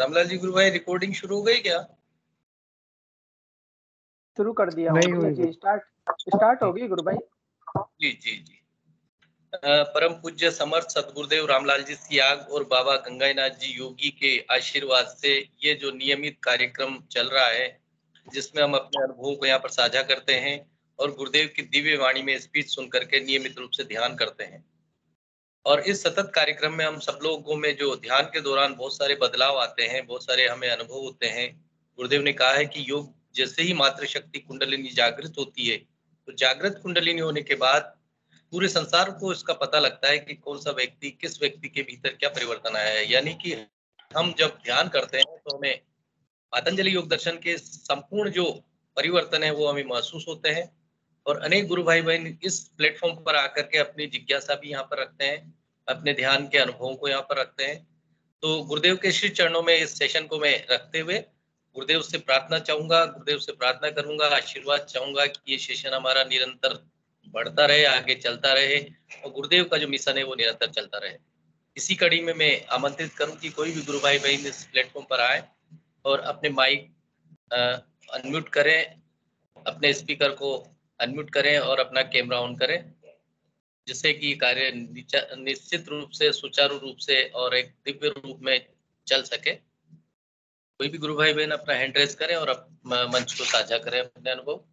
रामलाल जी गुरु भाई रिकॉर्डिंग शुरू हो गई क्या? शुरू कर दिया हूँ जी। स्टार्ट होगी गुरु भाई। जी जी जी। परम पूज्य समर्थ सदगुरुदेव रामलाल जी सियाग और बाबा गंगाईनाथ जी योगी के आशीर्वाद से ये जो नियमित कार्यक्रम चल रहा है, जिसमें हम अपने अनुभवों को यहाँ पर साझा करते हैं और गुरुदेव की दिव्य वाणी में स्पीच सुन करके नियमित रूप से ध्यान करते हैं। और इस सतत कार्यक्रम में हम सब लोगों में जो ध्यान के दौरान बहुत सारे बदलाव आते हैं, बहुत सारे हमें अनुभव होते हैं। गुरुदेव ने कहा है कि योग जैसे ही मातृशक्ति कुंडलिनी जागृत होती है, तो जागृत कुंडलिनी होने के बाद पूरे संसार को इसका पता लगता है कि कौन सा व्यक्ति, किस व्यक्ति के भीतर क्या परिवर्तन आया है। यानी कि हम जब ध्यान करते हैं तो हमें पतंजलि योग दर्शन के संपूर्ण जो परिवर्तन है वो हमें महसूस होते हैं। और अनेक गुरु भाई बहन इस प्लेटफॉर्म पर आकर के अपनी जिज्ञासा भी यहाँ पर रखते हैं, अपने ध्यान के अनुभवों को यहाँ पर रखते हैं। तो गुरुदेव के श्री चरणों में इस सेशन को मैं रखते हुए गुरुदेव से प्रार्थना चाहूंगा, गुरुदेव से प्रार्थना करूंगा, आशीर्वाद चाहूंगा कि ये सेशन हमारा निरंतर बढ़ता रहे, आगे चलता रहे और गुरुदेव का जो मिशन है वो निरंतर चलता रहे। इसी कड़ी में मैं आमंत्रित करूं कि कोई भी गुरु भाई बहन इस प्लेटफॉर्म पर आए और अपने माइक अनम्यूट करें, अपने स्पीकर को अनम्यूट करें और अपना कैमरा ऑन करें, जिससे कि कार्य निश्चित रूप से, सुचारू रूप से और एक दिव्य रूप में चल सके। कोई भी गुरु भाई बहन अपना हैंड रेज करें और मंच को साझा करें अपने अनुभव।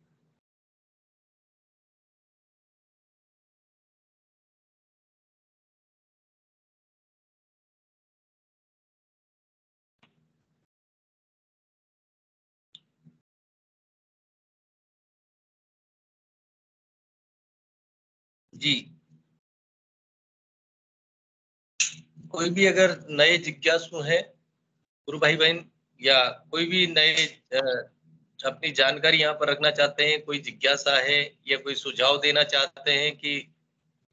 जी, कोई भी अगर नए जिज्ञासु हैं गुरु भाई बहन, या कोई भी नए अपनी जानकारी यहाँ पर रखना चाहते हैं, कोई जिज्ञासा है या कोई सुझाव देना चाहते हैं कि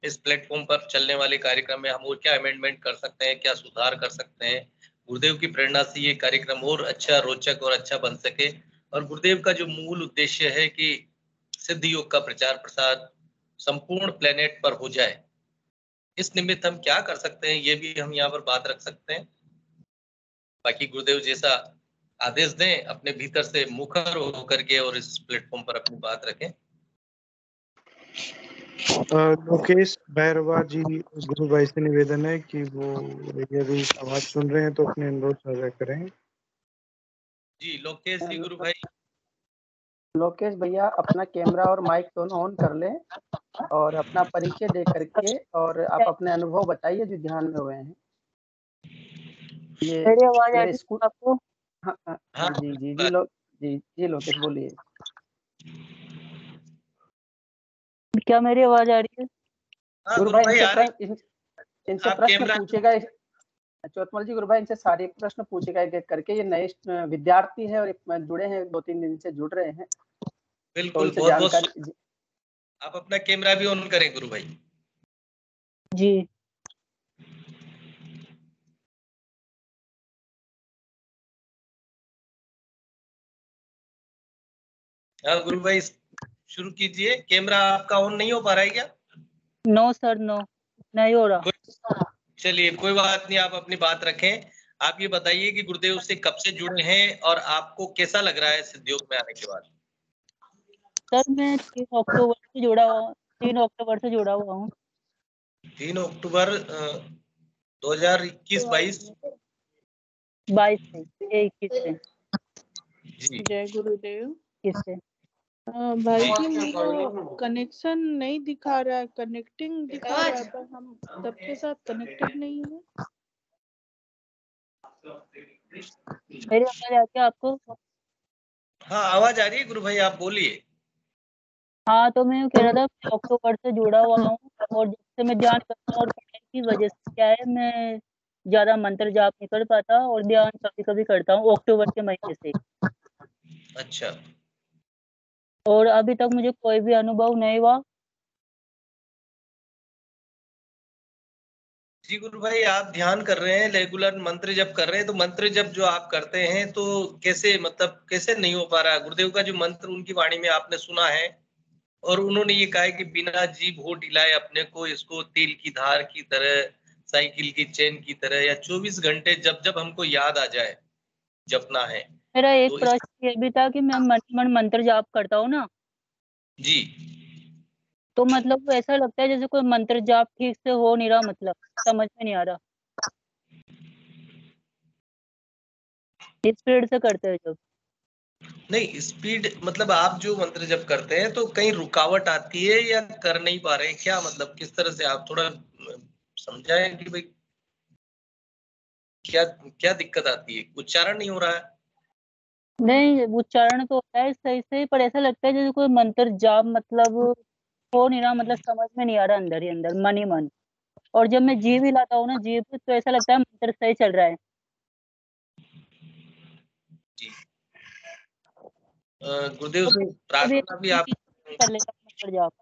इस प्लेटफॉर्म पर चलने वाले कार्यक्रम में हम और क्या अमेंडमेंट कर सकते हैं, क्या सुधार कर सकते हैं, गुरुदेव की प्रेरणा से ये कार्यक्रम और अच्छा, रोचक और अच्छा बन सके। और गुरुदेव का जो मूल उद्देश्य है कि सिद्ध योग का प्रचार प्रसार संपूर्ण प्लेनेट पर हो जाए, इस निमित्त हम क्या कर सकते हैं ये भी हम यहाँ पर बात रख सकते हैं। बाकी गुरुदेव जैसा आदेश दें, अपने भीतर से मुखर होकर के और इस प्लेटफॉर्म पर अपनी बात रखें। लोकेश भैरवा जी गुरु भाई से निवेदन है कि वो यदि आवाज सुन रहे हैं तो अपने अनुरोध साझा करें। जी लोकेश जी गुरु भाई। लोकेश भैया अपना कैमरा और माइक दोनों ऑन कर लें और अपना परिचय दे करके और आप अपने अनुभव बताइए जो ध्यान में हुए हैं। ये मेरी आवाज आ रही स्कूल है आपको? हाँ जी जी जी जी लोकेश बोलिए। क्या मेरी आवाज आ रही है? गुरु भाई इनसे प्रश्न पूछेगा चौतमल जी। गुरु भाई इनसे सारे प्रश्न पूछेगा एक एक करके। ये नए विद्यार्थी है और जुड़े हैं, 2-3 दिन से जुड़ रहे हैं। बिल्कुल, तो बहुत जानकारी आप अपना कैमरा भी ऑन करें गुरु भाई। जी हाँ गुरु भाई शुरू कीजिए। कैमरा आपका ऑन नहीं हो पा रहा है क्या? नो सर, नो नहीं हो रहा। चलिए कोई बात नहीं, आप अपनी बात रखें। आप ये बताइए कि गुरुदेव से कब से जुड़े हैं और आपको कैसा लग रहा है सिद्ध योग में आने के बाद? सर मैं 3 अक्टूबर से जुड़ा हुआ हूँ। 3 अक्टूबर से जुड़ा हुआ हूँ। 3 अक्टूबर 2021-22 22 से। जी जय गुरुदेव। किससे? भाई जी मेरा कनेक्शन नहीं दिखा रहा है, कनेक्टिंग दिखा रहा है पर हम सबके साथ कनेक्टेड नहीं है। मेरी आवाज आ रही है आपको? हाँ आवाज आ रही है गुरु भाई, आप बोलिए। हाँ तो मैं कह रहा था कि अक्टूबर से जुड़ा हुआ हूँ और जब से मैं ध्यान करता हूँ और पढ़ाई की वजह से क्या है, मैं ज्यादा मंत्र जाप नहीं कर पाता और ध्यान कभी कभी करता हूँ अक्टूबर के महीने से। अच्छा, और अभी तक मुझे कोई भी अनुभव नहीं हुआ। जी गुरु भाई आप ध्यान कर रहे हैं, रेगुलर मंत्र जप कर रहे हैं, तो मंत्र जप जो आप करते हैं तो कैसे, मतलब कैसे नहीं हो पा रहा है? गुरुदेव का जो मंत्र उनकी वाणी में आपने सुना है और उन्होंने ये कहा है कि बिना जीभ हो हिलाए अपने को इसको तिल की धार की तरह, साइकिल की चेन की तरह, या 24 घंटे जब जब हमको याद आ जाए जपना है। मेरा एक तो प्रश्न ये भी था कि मैं मन मन मंत्र जाप करता हूँ ना, जी तो मतलब ऐसा लगता है जैसे कोई मंत्र जाप ठीक से हो नहीं रहा, मतलब समझ में नहीं आ रहा, स्पीड से करते हैं जब। नहीं, स्पीड मतलब आप जो मंत्र जप करते हैं तो कहीं रुकावट आती है या कर नहीं पा रहे हैं क्या, मतलब किस तरह से आप थोड़ा समझाएं कि भाई क्या क्या दिक्कत आती है, उच्चारण नहीं हो रहा है? नहीं, उच्चारण तो होता है सही से, पर ऐसा लगता है जैसे कोई मंत्र जाप मतलब हो नहीं रहा, मतलब समझ में नहीं आ रहा अंदर ही अंदर, मन ही मन। और जब मैं जीभ हिलाता हूँ ना, जीभ, तो ऐसा लगता है मंत्र सही चल रहा है। जी गुरुदेव तो से कभी प्रार्थना भी आप कर लेता हूँ मंत्र जाप।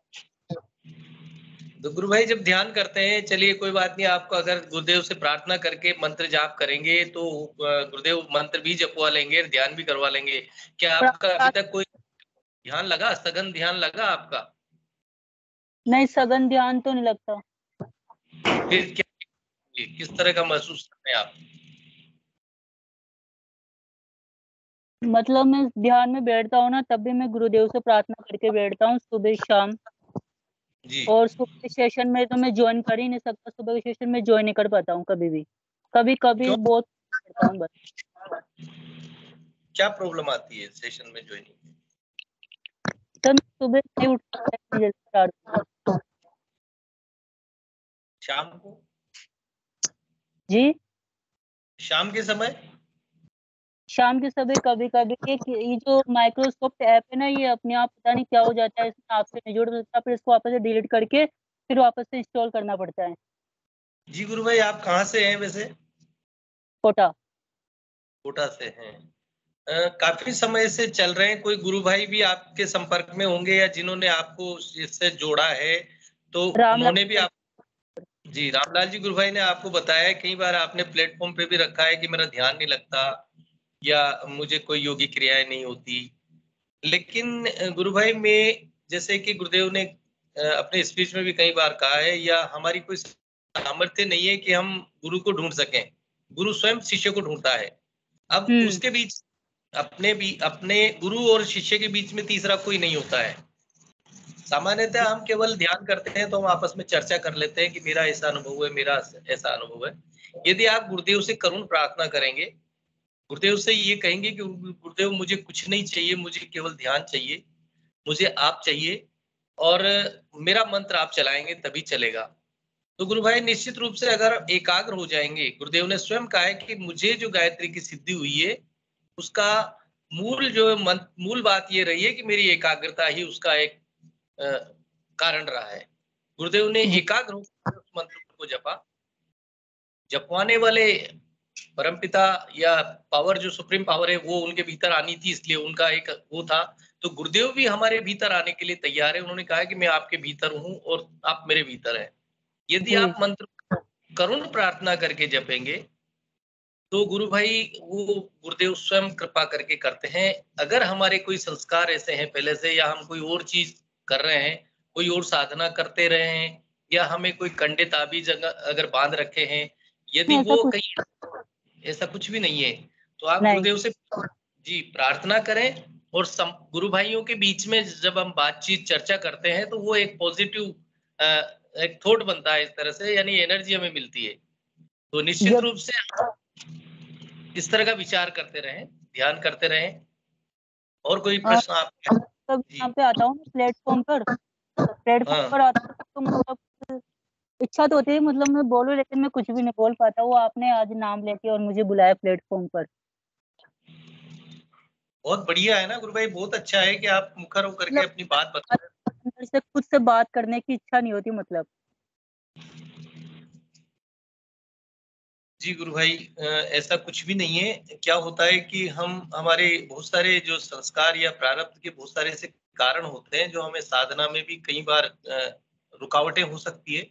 तो गुरु भाई जब ध्यान करते हैं, चलिए कोई बात नहीं, आपको अगर गुरुदेव से प्रार्थना करके मंत्र जाप करेंगे तो गुरुदेव मंत्र भी जपवा लेंगे, ध्यान भी करवा लेंगे। क्या आपका अभी तक कोई ध्यान लगा, सघन ध्यान लगा आपका? नहीं, सघन ध्यान तो नहीं लगता। फिर क्या, किस तरह का महसूस करते हैं आप? मतलब मैं ध्यान में बैठता हूँ ना, तब भी मैं गुरुदेव से प्रार्थना करके बैठता हूँ, सुबह शाम। जी और सुबह के सेशन में तो मैं ज्वाइन कर ही नहीं सकता, सुबह के सेशन में ज्वाइन नहीं कर पाता हूँ कभी भी, कभी कभी क्यों, बहुत करता हूँ बस। क्या प्रॉब्लम आती है सेशन में ज्वाइनिंग में? तब मैं सुबह नहीं उठ पाता इतनी जल्दी 4 बजे। शाम को, जी, शाम के समय? शाम के समय कभी कभी एक ये जो माइक्रोसॉफ्ट ऐप है ना, ये अपने आप पता नहीं क्या हो जाता है, इसमें आपसे नहीं जुड़ सकता, फिर इसको वापस से डिलीट करके फिर वापस से इंस्टॉल करना पड़ता है। जी गुरु भाई, आप कहाँ से हैं वैसे? कोटा। कोटा से हैं। काफी समय से चल रहे हैं, कोई गुरु भाई भी आपके संपर्क में होंगे या जिन्होंने आपको इससे जोड़ा है, तो उन्होंने भी रामलाल। आप, जी रामलाल जी गुरु भाई ने आपको बताया है, कई बार आपने प्लेटफॉर्म पे भी रखा है कि मेरा ध्यान नहीं लगता या मुझे कोई योगी क्रियाएं नहीं होती। लेकिन गुरु भाई में जैसे कि गुरुदेव ने अपने स्पीच में भी कई बार कहा है, या हमारी कोई सामर्थ्य नहीं है कि हम गुरु को ढूंढ सकें, गुरु स्वयं शिष्य को ढूंढता है। अब उसके बीच अपने गुरु और शिष्य के बीच में तीसरा कोई नहीं होता है। सामान्यतः हम केवल ध्यान करते हैं तो हम आपस में चर्चा कर लेते हैं कि मेरा ऐसा अनुभव है, मेरा ऐसा अनुभव है। यदि आप गुरुदेव से करुण प्रार्थना करेंगे, गुरुदेव से ये कहेंगे कि गुरुदेव मुझे कुछ नहीं चाहिए, मुझे केवल ध्यान चाहिए, मुझे आप चाहिए, और मेरा मंत्र आप चलाएंगे तभी चलेगा। तो गुरु भाई निश्चित रूप से अगर एकाग्र हो जाएंगे, गुरुदेव ने स्वयं कहा है कि मुझे जो गायत्री की सिद्धि हुई है उसका मूल बात ये रही है कि मेरी एकाग्रता ही उसका एक अ, कारण रहा है। गुरुदेव ने एकाग्र होकर उस मंत्र को जपा। जपवाने वाले परमपिता या पावर, जो सुप्रीम पावर है, वो उनके भीतर आनी थी, इसलिए उनका एक वो था। तो गुरुदेव भी हमारे भीतर आने के लिए तैयार है। उन्होंने कहा कि मैं आपके भीतर हूँ और आप मेरे भीतर हैं। यदि जी, आप मंत्र करुण प्रार्थना करके जपेंगे तो गुरु भाई वो गुरुदेव स्वयं कृपा करके करते हैं। अगर हमारे कोई संस्कार ऐसे हैं पहले से, या हम कोई और चीज कर रहे हैं, कोई और साधना करते रहे हैं, या हमें कोई कंडे ताबीज अगर बांध रखे हैं, यदि ऐसा वो कुछ कहीं, ऐसा कुछ भी नहीं है, तो आप नहीं। गुरुदेव से जी प्रार्थना करें। और गुरु भाइयों के बीच में जब हम बातचीत चर्चा करते हैं तो वो एक पॉजिटिव एक थॉट बनता है इस तरह से, यानी एनर्जी हमें मिलती है। तो निश्चित जब रूप से इस तरह का विचार करते रहें, ध्यान करते रहें। और कोई प्रश्न आप? कभी जी यहाँ पे आता हूँ प्लेटफॉर्म हाँ, पर आता हूँ, तो मतलब इच्छा तो होती है, मतलब मैं बोलूँ, लेकिन मैं कुछ भी नहीं बोल पाता। वो आपने आज नाम लेके और मुझे बुलाया प्लेटफॉर्म पर। बहुत बढ़िया है ना गुरु भाई, बहुत अच्छा है कि आप मुखर होकर के मतलब अपनी बात बता रहे हैं। अंदर से खुद से बात करने की इच्छा नहीं होती, मतलब। जी गुरु भाई, ऐसा कुछ भी नहीं है। क्या होता है कि हमारे बहुत सारे जो संस्कार या प्रारब्ध के बहुत सारे ऐसे कारण होते हैं जो हमें साधना में भी कई बार रुकावटें हो सकती है,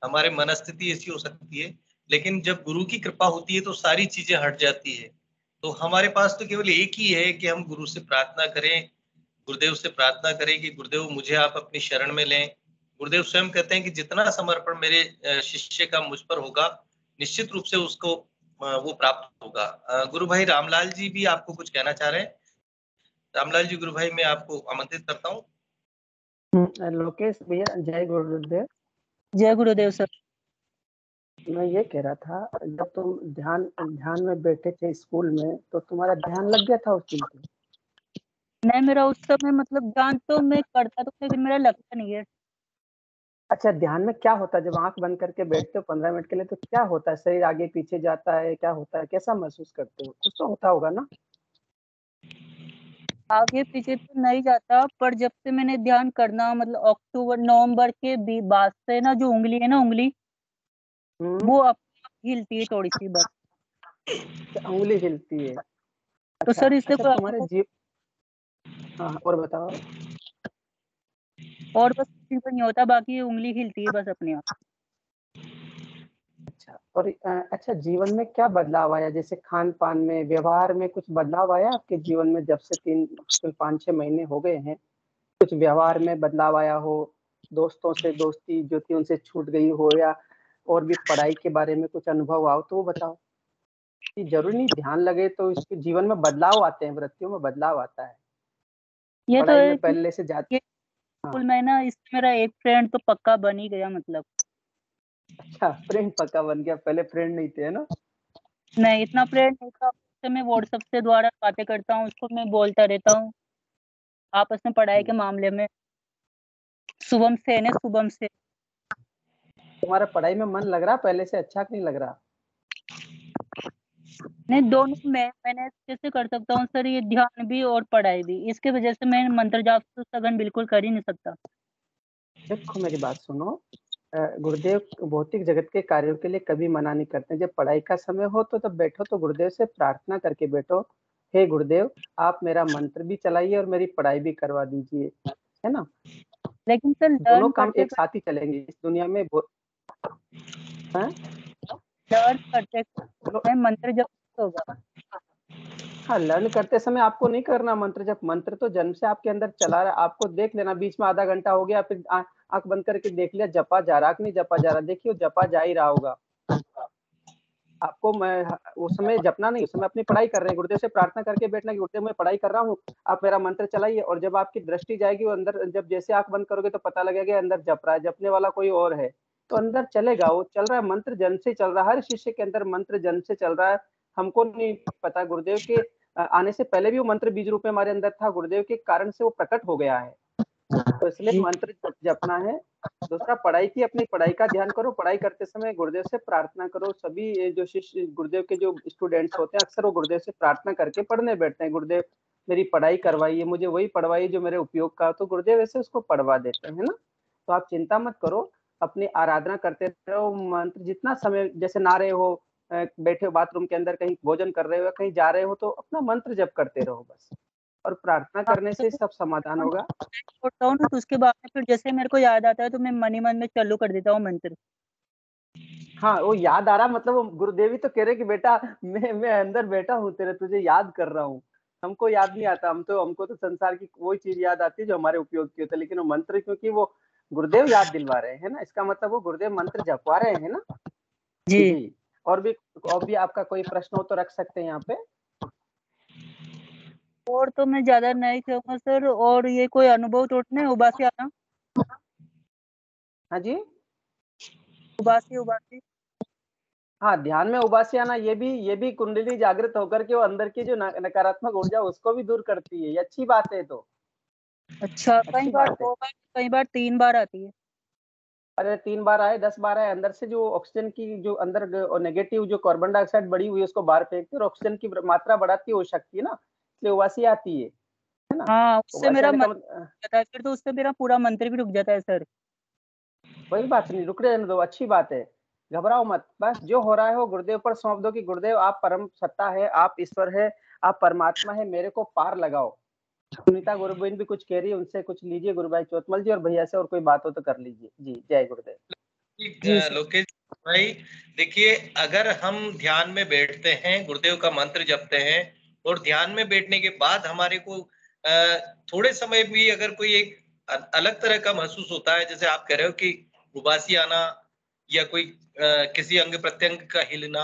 हमारे मनस्थिति ऐसी हो सकती है। लेकिन जब गुरु की कृपा होती है तो सारी चीजें हट जाती है। तो हमारे पास तो केवल एक ही है कि हम गुरु से प्रार्थना करें, गुरुदेव से प्रार्थना करें कि गुरुदेव मुझे आप अपनी शरण में लें। गुरुदेव स्वयं कहते हैं कि जितना समर्पण मेरे शिष्य का मुझ पर होगा, निश्चित रूप से उसको वो प्राप्त होगा। गुरु भाई रामलाल जी भी आपको कुछ कहना चाह रहे हैं? रामलाल जी, गुरु भाई मैं आपको आमंत्रित करता हूँ। लोकेश भैया, जय गुरुदेव। जय गुरुदेव सर। मैं ये कह रहा था, जब तुम ध्यान में बैठे थे स्कूल में, तो तुम्हारा ध्यान लग गया था उस दिन पे? नहीं, मेरा उस समय मतलब ध्यान तो मैं करता तो, लेकिन मेरा लगता नहीं है। अच्छा, ध्यान में क्या होता है जब आंख बंद करके बैठते हो 15 मिनट के लिए? तो क्या होता है? शरीर आगे पीछे जाता है, क्या होता है, कैसा महसूस करते हो? कुछ तो होता होगा ना? आगे पीछे तो नहीं जाता, पर जब से मैंने ध्यान करना मतलब अक्टूबर नवंबर के बाद से ना, जो उंगली है ना, उंगली वो अपने आप हिलती है थोड़ी सी बस। उंगली हिलती है? तो अच्छा सर इससे अच्छा, कोई तुम्हारे जीव हाँ, और बताओ। और बस किसी को नहीं होता, बाकी ये उंगली हिलती है बस अपने आप। अच्छा, और अच्छा, जीवन में क्या बदलाव आया? जैसे खान पान में, व्यवहार में कुछ बदलाव आया आपके जीवन में जब से 5-6 महीने हो गए हैं? कुछ व्यवहार में बदलाव आया हो, दोस्तों से दोस्ती जो थी उनसे छूट गई हो, या और भी पढ़ाई के बारे में कुछ अनुभव आओ तो वो बताओ। कि जरूरी नहीं ध्यान लगे तो इसके जीवन में बदलाव आते हैं, वृत्तियों में बदलाव आता है। ये तो पढ़ाई में है कि पहले से ज्यादा। हाँ, स्कूल में ना, इससे मेरा एक फ्रेंड तो पक्का बन ही गया मतलब। अच्छा, फ्रेंड पक्का बन गया, पहले फ्रेंड नहीं थे, है ना? नहीं, इतना फ्रेंड नहीं था। उससे मैं व्हाट्सएप से द्वारा बातें करता हूँ, उसको मैं बोलता रहता हूँ आपस में पढ़ाई के मामले में। शुभम से है ना, शुभम से। तुम्हारा पढ़ाई में मन लग रहा पहले से अच्छा कि नहीं लग रहा? नहीं, दोनों में मैंने कैसे कर सकता हूँ सर, ये ध्यान भी और पढ़ाई भी। इसके वजह से मैं मंत्र जाप तो सघन बिल्कुल कर ही नहीं सकता। देखो मेरी बात सुनो, गुरुदेव भौतिक जगत के कार्यों के लिए कभी मना नहीं करते। जब पढ़ाई का समय हो तो तब बैठो तो गुरुदेव से प्रार्थना करके बैठो, हे गुरुदेव आप मेरा मंत्र भी चलाइए और मेरी पढ़ाई भी करवा दीजिए, है ना? लेकिन सर दोनों लर्न काम करते एक साथ ही चलेंगे इस दुनिया में। हाँ? लर्न करते चलो, मैं मंत्र जप होगा। हाँ, लर्न करते समय आपको नहीं करना मंत्र जप। मंत्र तो जन्म से आपके अंदर चला रहा है, आपको देख लेना। बीच में आधा घंटा हो गया, फिर आंख बंद करके देख लिया जपा जा रहा कि नहीं जपा जा रहा। देखिए जपा जा ही रहा होगा। आपको मैं उस समय जपना नहीं, उस समय अपनी पढ़ाई कर रहे हैं, गुरुदेव से प्रार्थना करके बैठना कि गुरुदेव मैं पढ़ाई कर रहा हूँ, आप मेरा मंत्र चलाइए। और जब आपकी दृष्टि जाएगी वो अंदर, जब जैसे आंख बंद करोगे तो पता लगेगा अंदर जप रहा है, जपने वाला कोई और है, तो अंदर चलेगा, वो चल रहा है। मंत्र जन्म से चल रहा है, हर शिष्य के अंदर मंत्र जन्म से चल रहा है। हमको नहीं पता, गुरुदेव के आने से पहले भी वो मंत्र बीज रूप में हमारे अंदर था, गुरुदेव के कारण से वो प्रकट हो गया है। तो इसलिए मंत्र जपना है। दूसरा, पढ़ाई की, अपनी पढ़ाई का ध्यान करो। पढ़ाई करते समय गुरुदेव से प्रार्थना करो। सभी ये जो शिष्य, गुरुदेव के जो स्टूडेंट्स होते हैं, अक्सर वो गुरुदेव से प्रार्थना करके पढ़ने बैठते हैं, गुरुदेव मेरी पढ़ाई करवाइए, मुझे वही पढ़वाइए जो मेरे उपयोग का हो। तो गुरुदेव ऐसे उसको पढ़वा देते हैं ना। तो आप चिंता मत करो, अपनी आराधना करते रहो। मंत्र जितना समय जैसे ना रहे हो, बैठे हो बाथरूम के अंदर, कहीं भोजन कर रहे हो, कहीं जा रहे हो, तो अपना मंत्र जप करते रहो बस। और प्रार्थना करने से सब समाधान होगा। छोड़ता हूँ ना, तो उसके बाद में फिर जैसे मेरे को याद आता है तो मैं मन ही मन में चालू कर देता हूँ मंत्र। हाँ, वो याद आ रहा, मतलब वो गुरुदेव ही तो कह रहे कि बेटा मैं अंदर बैठा हूँ तेरे, तुझे याद कर रहा हूँ। हमको याद नहीं आता, हमको तो संसार की वही चीज याद आती है जो हमारे उपयोग की होती है। लेकिन वो मंत्र, क्योंकि वो गुरुदेव याद दिलवा रहे हैं ना, इसका मतलब वो गुरुदेव मंत्र जपवा रहे हैं ना। जी। जी। और भी आपका कोई प्रश्न हो तो रख सकते हैं यहाँ पे। और तो मैं ज्यादा नहीं कहूँगा सर। और ये कोई अनुभव तो नहीं, उबासी आना, हाँ जी। उबासी उबासी। हाँ, ध्यान में उबासी आना, ये भी कुंडली जागृत होकर के वो अंदर की जो नकारात्मक ऊर्जा उसको भी दूर करती है। ये अच्छी बात है। तो अच्छा, कई अच्छी बार बात है। 2 बार, कई बार 3 बार आती है। अरे 3 बार आए 10 बार आए, अंदर से जो ऑक्सीजन की जो अंदर नेगेटिव जो कार्बन डाइऑक्साइड बढ़ी हुई है उसको बाहर फेंकती है और ऑक्सीजन की मात्रा बढ़ाती है वो शक्ति है ना, इसलिए उबासी आती है ना? हाँ, उससे उबासी मेरा आने का मन जाता है, फिर तो उससे मेरा पूरा मंत्र भी रुक जाता है सर। कोई बात नहीं, रुक रहने दो, अच्छी बात है। घबराओ मत, बस जो हो रहा है वो गुरुदेव पर सौंप दो कि गुरुदेव आप परम सत्ता है, आप ईश्वर है, आप परमात्मा है, मेरे को पार लगाओ। सुनीता गुरुबेन भी कुछ कह रही है, उनसे कुछ लीजिए गुरु भाई चौतमल जी, और भैया से और कोई बात हो तो कर लीजिए जी। जय गुरुदेव। लोकेश भाई देखिए, अगर हम ध्यान में बैठते हैं, गुरुदेव का मंत्र जपते हैं और ध्यान में बैठने के बाद हमारे को थोड़े समय भी अगर कोई एक अलग तरह का महसूस होता है, जैसे आप कह रहे हो कि उबासी आना या कोई किसी अंग प्रत्यंग का हिलना,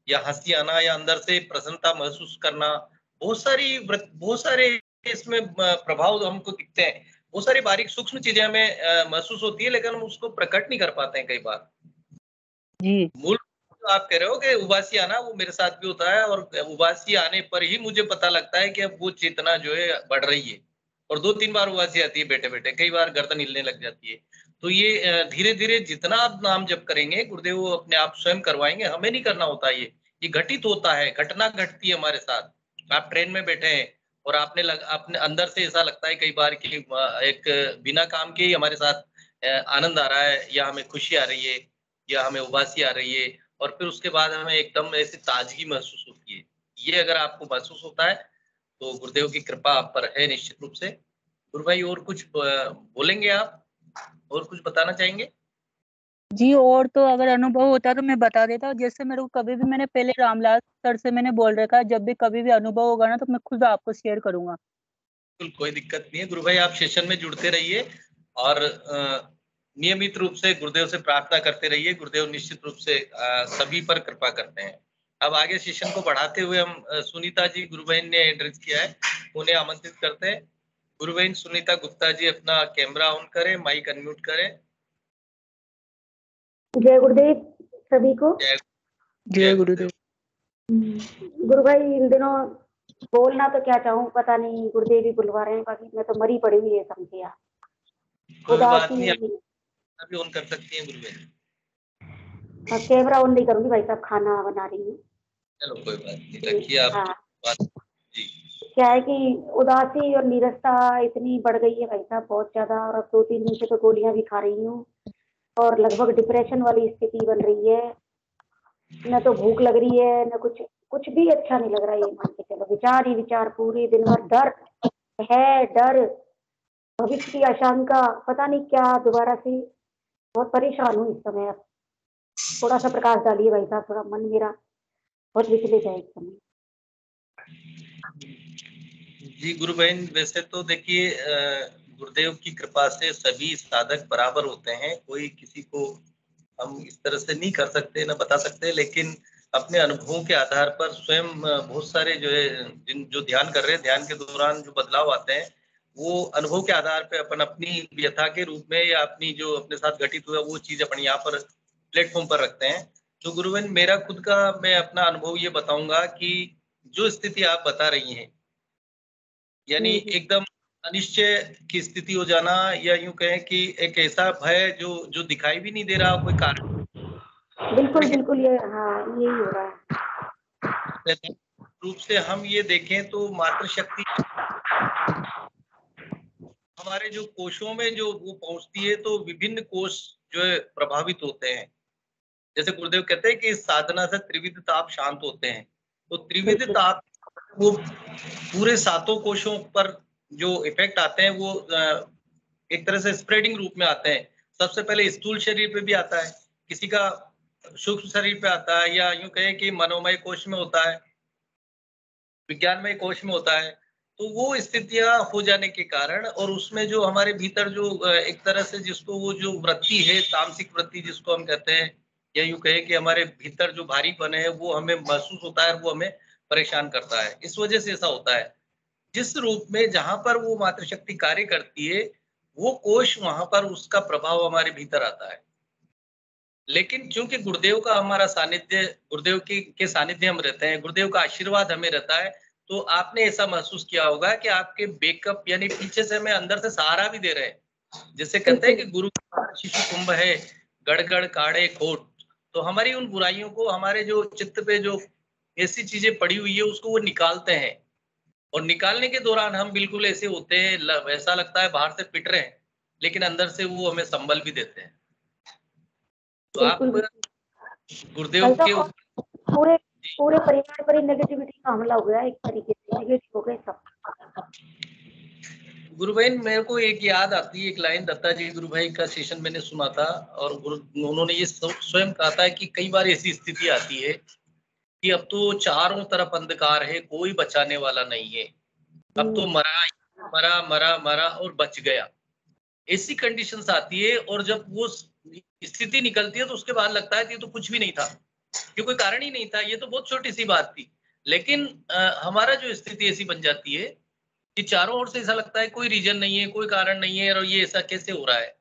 या हंसी आना या अंदर से प्रसन्नता महसूस करना, बहुत सारे इसमें प्रभाव हमको दिखते हैं। बहुत सारी बारीक सूक्ष्म चीजें हमें महसूस होती है, लेकिन हम उसको प्रकट नहीं कर पाते हैं कई बार। जी मूल जो आप कह रहे हो कि उबासी आना, वो मेरे साथ भी होता है, और उबासी आने पर ही मुझे पता लगता है कि अब वो चेतना जो है बढ़ रही है। और 2-3 बार उबासी आती है बैठे बैठे, कई बार गर्दन हिलने लग जाती है। तो ये धीरे धीरे जितना आप नाम जप करेंगे, गुरुदेव वो अपने आप स्वयं करवाएंगे, हमें नहीं करना होता। ये घटित होता है, घटना घटती है हमारे साथ। आप ट्रेन में बैठे हैं और अपने अंदर से ऐसा लगता है कई बार कि एक बिना काम के ही हमारे साथ आनंद आ रहा है, या हमें खुशी आ रही है, या हमें उबासी आ रही है, और फिर उसके बाद हमें एकदम ऐसी ताजगी महसूस होती है। ये अगर आपको महसूस होता है तो गुरुदेव की कृपा आप पर है निश्चित रूप से। गुरु भाई और कुछ बोलेंगे आप, और कुछ बताना चाहेंगे? जी, और तो अगर अनुभव होता तो मैं बता देता। जैसे मेरे को कभी भी, मैंने पहले रामलाल सर से मैंने बोल रखा है, जब भी कभी भी अनुभव होगा ना तो मैं खुद आपको शेयर करूंगा। बिल्कुल, कोई दिक्कत नहीं है गुरु भाई, आप सेशन में जुड़ते रहिए और नियमित रूप से गुरुदेव से प्रार्थना करते रहिए। गुरुदेव निश्चित रूप से सभी पर कृपा करते हैं। अब आगे सेशन को बढ़ाते हुए हम सुनीता जी गुरु बहन ने एड्रेस किया है, उन्हें आमंत्रित करते हैं। गुरु बहन सुनीता गुप्ता जी अपना कैमरा ऑन करें, माइक अनम्यूट करें। जय गुरुदेव सभी को। जय गुरुदेव। गुरु भाई इन दिनों बोलना तो क्या चाहूँ, पता नहीं, गुरुदेव ही बुलवा रहे हैं, बाकी मैं तो मरी पड़ी हुई है समझिए आप। कोई बात उदासी नहीं, अभी ऑन कर सकती हैं गुरु बहन। कैमरा ऑन नहीं करूंगी भाई साहब, खाना बना रही हूँ। चलो कोई बात नहीं, रखिए आप बात जी। क्या है कि उदासी और नीरसता इतनी बढ़ गई है भाई साहब, बहुत ज्यादा। और अब 2-3 दिन से तो गोलियां भी खा रही हूँ, और लगभग डिप्रेशन वाली स्थिति बन रही है। न तो भूख लग रही है, न कुछ भी अच्छा नहीं लग रहा है। ये मान के चलो, विचार ही विचार पूरे दिन भर। डर है, डर, भविष्य की आशंका, पता नहीं क्या दोबारा से। बहुत परेशान हूँ इस समय। अब थोड़ा सा प्रकाश डालिए भाई साहब, थोड़ा मन मेरा बहुत विचलित है इस समय। जी गुरु बहन, वैसे तो देखिए गुरुदेव की कृपा से सभी साधक बराबर होते हैं, कोई किसी को हम इस तरह से नहीं कर सकते, ना बता सकते, लेकिन अपने अनुभवों के आधार पर स्वयं बहुत सारे जो है जो ध्यान कर रहे हैं, ध्यान के दौरान जो बदलाव आते हैं, वो अनुभव के आधार पे अपनी व्यथा के रूप में, या अपनी जो अपने साथ घटित हुआ वो चीज अपने यहाँ पर प्लेटफॉर्म पर रखते हैं। तो गुरुवन, मेरा खुद का मैं अपना अनुभव ये बताऊंगा कि जो स्थिति आप बता रही हैं, यानी एकदम अनिश्चय की स्थिति हो जाना, या यूं कहें कि एक ऐसा भय जो दिखाई भी नहीं दे रहा कोई कारण। बिल्कुल बिल्कुल, ये हाँ यही हो रहा है। रूप से हम ये देखें तो मातृशक्ति हमारे जो कोशों में जो वो पहुंचती है, तो विभिन्न कोश जो है प्रभावित होते हैं। जैसे गुरुदेव कहते हैं कि साधना से त्रिविध ताप शांत होते हैं। तो त्रिविध ताप वो पूरे 7 कोशों पर जो इफेक्ट आते हैं, वो एक तरह से स्प्रेडिंग रूप में आते हैं। सबसे पहले स्थूल शरीर पे भी आता है, किसी का सूक्ष्म शरीर पे आता है, या यूं कहें कि मनोमय कोश में होता है, विज्ञानमय कोश में होता है। तो वो स्थितियां हो जाने के कारण, और उसमें जो हमारे भीतर जो एक तरह से जिसको वो जो वृत्ति है, तामसिक वृत्ति जिसको हम कहते हैं, या यूं कहें कि हमारे भीतर जो भारीपन है वो हमें महसूस होता है, वो हमें परेशान करता है। इस वजह से ऐसा होता है। जिस रूप में जहां पर वो मातृशक्ति कार्य करती है, वो कोश वहां पर उसका प्रभाव हमारे भीतर आता है। लेकिन चूंकि गुरुदेव का हमारा सानिध्य, गुरुदेव के सानिध्य हम रहते हैं, गुरुदेव का आशीर्वाद हमें रहता है, तो आपने ऐसा महसूस किया होगा कि आपके बैकअप, यानी पीछे से हमें अंदर से सहारा भी दे रहे हैं। जैसे कहते हैं कि गुरु शिशु कुंभ है, गड़गड़ काढ़े खोट। तो हमारी उन बुराइयों को, हमारे जो चित्त पे जो ऐसी चीजें पड़ी हुई है, उसको वो निकालते हैं। और निकालने के दौरान हम बिल्कुल ऐसे होते हैं, ऐसा लगता है बाहर से पिट रहे हैं, लेकिन अंदर से वो हमें संबल भी देते हैं। तो आप गुरुदेव के पूरे परिवार पर ही नेगेटिविटी का हमला हो गया, एक तरीके से नेगेटिव हो गए सब। गुरु भाई, मेरे को एक याद आती है, एक लाइन दत्ता जी गुरु भाई का सेशन मैंने सुना था, और उन्होंने ये स्वयं कहा था कि कई बार ऐसी स्थिति आती है कि अब तो चारों तरफ अंधकार है, कोई बचाने वाला नहीं है, अब तो मरा मरा मरा मरा और बच गया। ऐसी कंडीशंस आती है, और जब वो स्थिति निकलती है तो उसके बाद लगता है कि ये तो कुछ भी नहीं था, ये कोई कारण ही नहीं था, ये तो बहुत छोटी सी बात थी। लेकिन हमारा जो स्थिति ऐसी बन जाती है कि चारों ओर से ऐसा लगता है कोई रीजन नहीं है, कोई कारण नहीं है, और ये ऐसा कैसे हो रहा है।